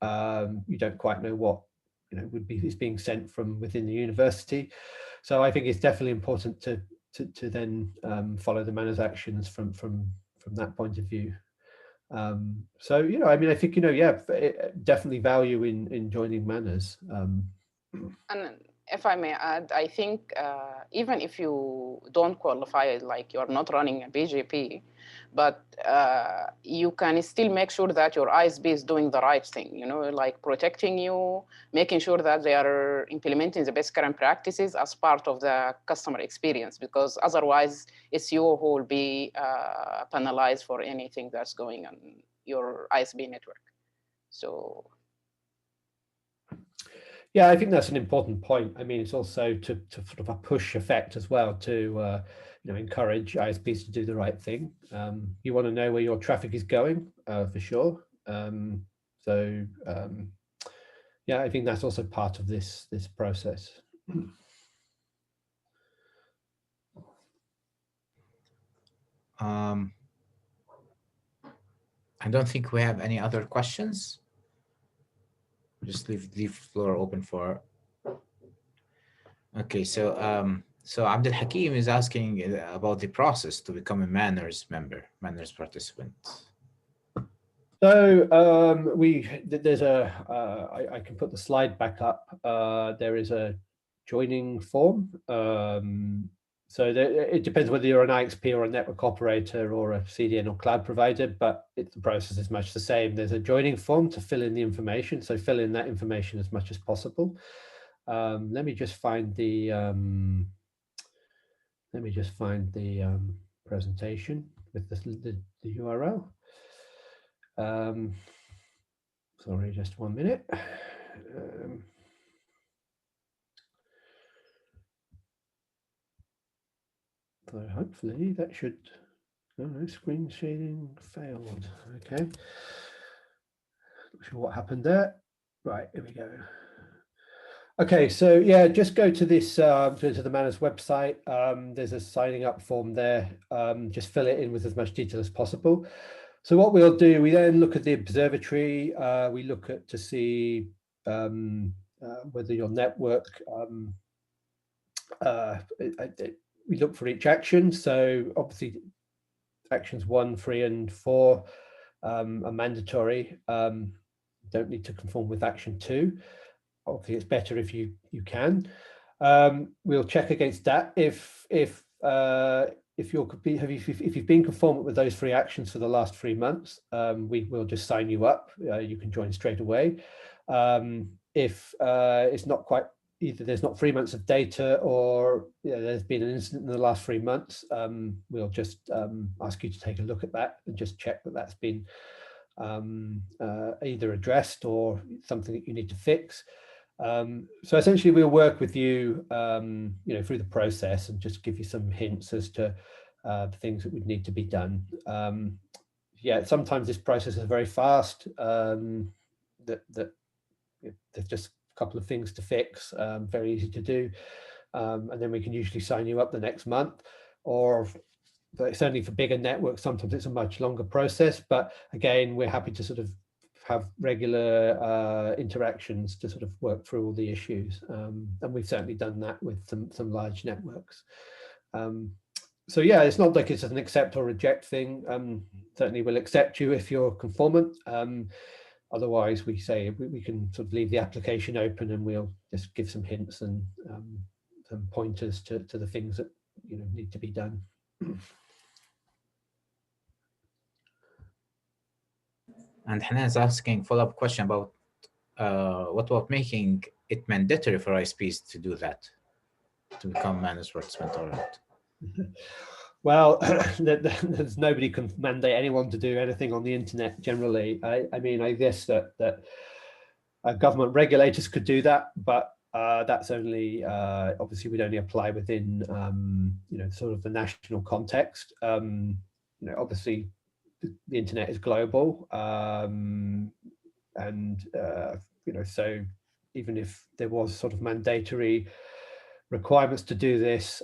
you don't quite know what is being sent from within the university. So I think it's definitely important to then follow the MANRS actions from that point of view. So I mean, I think definitely value in joining MANRS. And if I may add, I think even if you don't qualify, like you're not running a BGP, but you can still make sure that your ISP is doing the right thing, like protecting you, making sure that they are implementing the best current practices as part of the customer experience, because otherwise it's you who will be penalized for anything that's going on your ISP network. So. Yeah, I think that's an important point. I mean, it's also to sort of a push effect as well to encourage ISPs to do the right thing. You want to know where your traffic is going, for sure. Yeah, I think that's also part of this process. I don't think we have any other questions. Just leave the floor open for. Okay, so Abdul Hakim is asking about the process to become a MANRS member, MANRS participant. So there's I can put the slide back up. There is a joining form. So it depends whether you're an IXP or a network operator or a CDN or cloud provider, but the process is much the same. There's a joining form to fill in the information. So fill in that information as much as possible. Let me just find the presentation with the URL. Sorry, just 1 minute. So hopefully that should, oh no, screen shading failed. Okay. Not sure what happened there. Right, here we go. Okay, so yeah, just go to this, to the MANRS website. There's a signing up form there. Just fill it in with as much detail as possible. So what we'll do, we then look at the observatory. We look at to see whether your network. We look for each action. So obviously, actions 1, 3, and 4 are mandatory. Don't need to conform with action 2. Obviously, it's better if you can. We'll check against that if you've been conformant with those 3 actions for the last 3 months, we will just sign you up. You can join straight away. If it's not quite, either there's not 3 months of data, or there's been an incident in the last 3 months, we'll just ask you to take a look at that and just check that that's been either addressed or something that you need to fix. So essentially, we'll work with you, through the process and just give you some hints as to the things that would need to be done. Sometimes this process is very fast. There's just a couple of things to fix, very easy to do, and then we can usually sign you up the next month. Or certainly for bigger networks, sometimes it's a much longer process. But again, we're happy to sort of have regular interactions to sort of work through all the issues, and we've certainly done that with some large networks. So yeah, it's not like it's an accept or reject thing. Certainly we'll accept you if you're conformant. Otherwise, we say we can sort of leave the application open, and we'll just give some hints and some pointers to the things that need to be done. And Hanan is asking follow-up question about what about making it mandatory for ISPs to do that, to become managed participant or not? Well, there's nobody can mandate anyone to do anything on the internet generally. I mean, I guess that government regulators could do that, but that's only obviously would only apply within sort of the national context. Obviously the internet is global, and so even if there was sort of mandatory requirements to do this,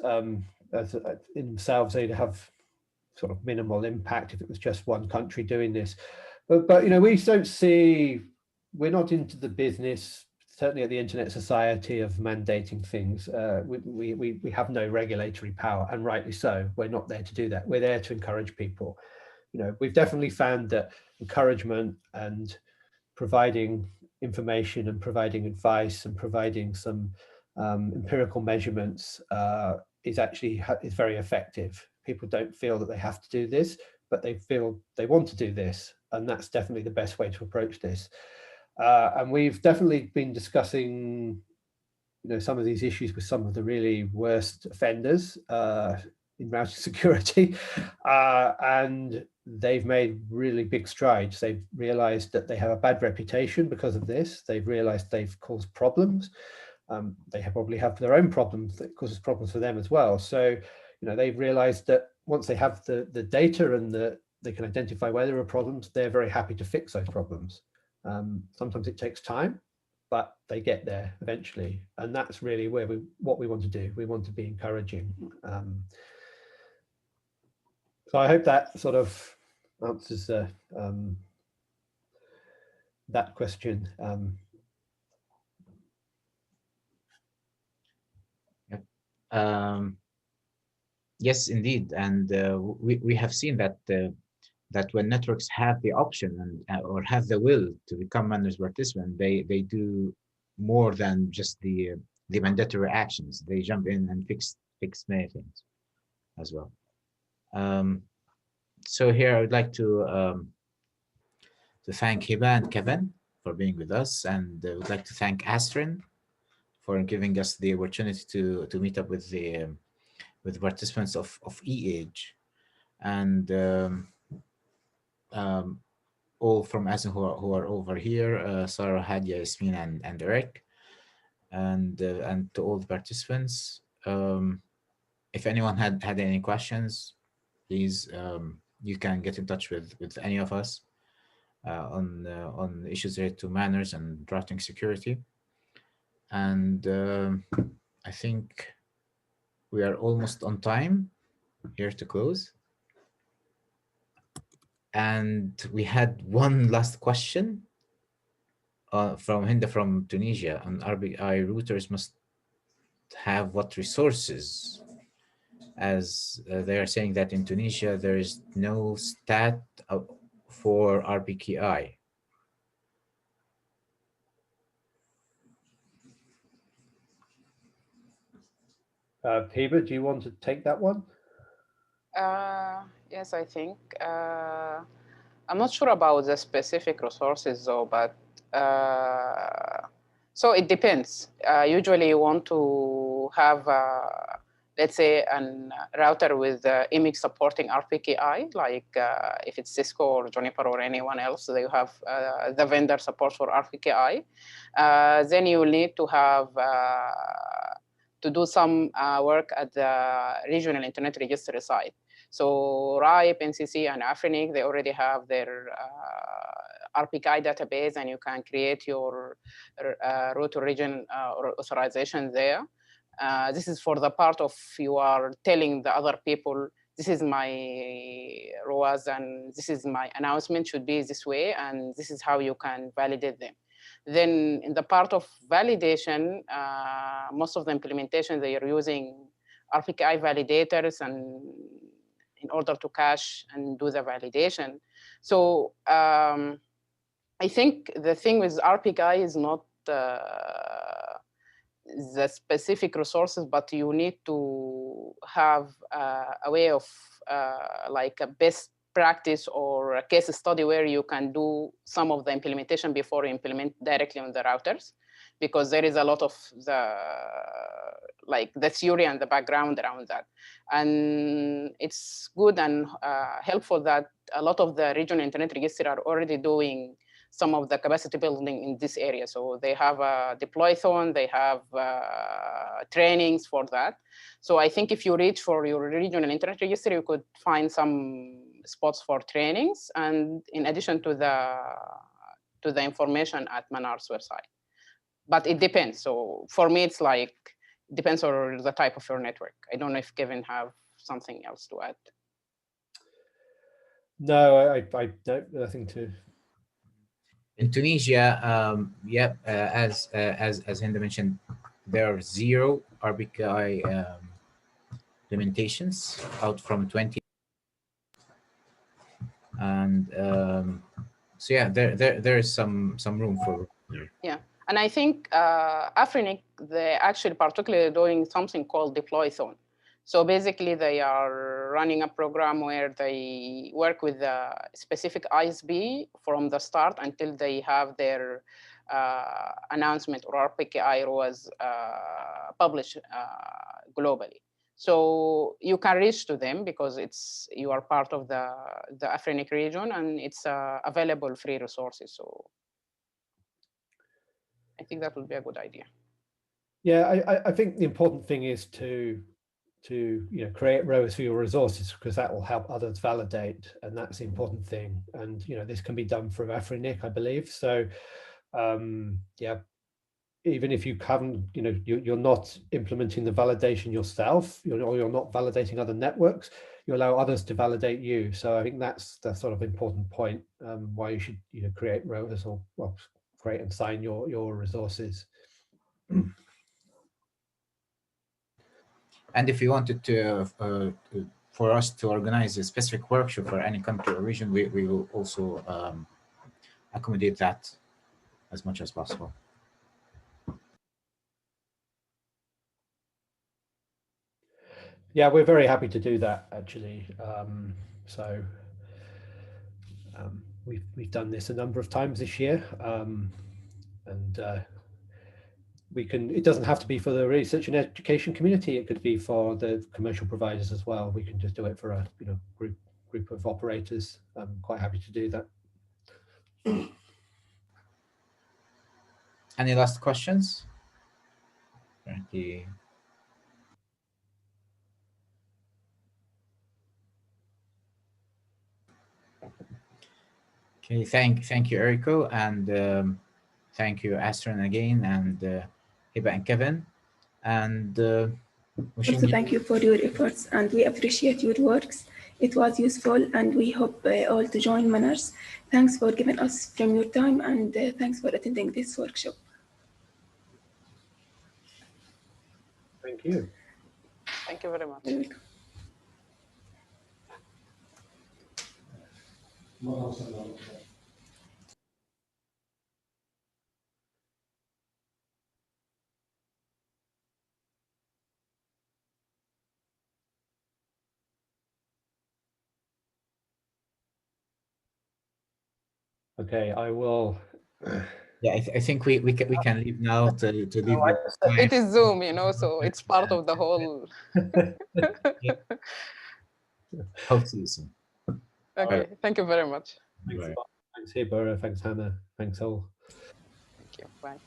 as in themselves, they'd have sort of minimal impact if it was just one country doing this. But we don't see, we're not into the business, certainly at the Internet Society, of mandating things. We have no regulatory power, and rightly so. We're not there to do that. We're there to encourage people. We've definitely found that encouragement and providing information and providing advice and providing some empirical measurements is very effective. People don't feel that they have to do this, but they feel they want to do this, and that's definitely the best way to approach this. And we've definitely been discussing, some of these issues with some of the really worst offenders in routing security, and they've made really big strides. They've realized that they have a bad reputation because of this. They've realized they've caused problems. They probably have their own problems that causes problems for them as well. So, they've realized that once they have the data and they can identify where there are problems, they're very happy to fix those problems. Sometimes it takes time, but they get there eventually. And that's really what we want to do. We want to be encouraging. So I hope that sort of answers that question. Yes, indeed, and we have seen that that when networks have the option and or have the will to become managed participant, they do more than just the mandatory actions. They jump in and fix many things as well. So here I would like to thank Hiba and Kevin for being with us, and I would like to thank Astrin for giving us the opportunity to meet up with the participants of eAge, and all from Aston who are over here, Sarah, Hadia, Yasmin, and Eric, and to all the participants. If anyone had any questions, please you can get in touch with any of us on issues related to MANRS and routing security. And I think we are almost on time here to close. And we had one last question from Hinda from Tunisia. On RBI routers must have what resources? As they are saying that in Tunisia, there is no stat for RPKI. Hiba, do you want to take that one? Yes, I think. I'm not sure about the specific resources though, but so it depends. Usually you want to have, let's say, a router with image supporting RPKI, like if it's Cisco or Juniper or anyone else, they have the vendor support for RPKI. Then you need to have to do some work at the regional internet registry side. So RIPE, NCC, and Afrinic, they already have their RPKI database, and you can create your route to region authorization there. This is for the part of you are telling the other people, this is my ROAS and this is my announcement should be this way, and this is how you can validate them. Then in the part of validation, most of the implementation, they are using RPKI validators and in order to cache and do the validation. So I think the thing with RPKI is not the specific resources, but you need to have a way of like a best practice or a case study where you can do some of the implementation before you implement directly on the routers, because there is a lot of the theory and the background around that. And it's good and helpful that a lot of the regional internet registry are already doing some of the capacity building in this area. So they have a deploy-thon, they have trainings for that. So I think if you reach for your regional internet registry, you could find some spots for trainings, and in addition to the information at MANRS website. But it depends. So for me, it's like, depends on the type of your network. I don't know if Kevin have something else to add. No, I don't, nothing to. In Tunisia, as Hinda mentioned, there are 0 RPKI implementations out from 20, and so yeah, there is some room for. Yeah, and I think Afrinic, they actually particularly doing something called deploy-thon. So basically, they are running a program where they work with a specific ISP from the start until they have their announcement or RPKI was published globally. So you can reach to them because you are part of the Afrinic region, and it's available free resources. So I think that would be a good idea. Yeah, I think the important thing is to create rows for your resources, because that will help others validate, and that's the important thing. And this can be done through Afrinic, I believe. So yeah, even if you haven't, you're not implementing the validation yourself, or you're not validating other networks, you allow others to validate you. So I think that's the sort of important point, why you should create rows, or create and sign your resources. And if you wanted to, for us to organize a specific workshop for any country or region, we will also accommodate that as much as possible. Yeah, we're very happy to do that, actually. We've done this a number of times this year, and we can. It doesn't have to be for the research and education community. It could be for the commercial providers as well. We can just do it for a group of operators. I'm quite happy to do that. Any last questions? Okay, thank you, Erico, and thank you, Astron, again, and Hiba and Kevin, and also thank you for your efforts, and we appreciate your works. It was useful, and we hope all to join MANRS. Thanks for giving us from your time, and thanks for attending this workshop. Thank you. Thank you very much. You're welcome. Okay, I will. Yeah, I think we can leave now to leave. It is Zoom, you know, so it's part of the whole. Hope to see you soon. Okay, thank you very much. Thanks, Hiba. Thanks, Hannah. Thanks all. Thank you. Bye.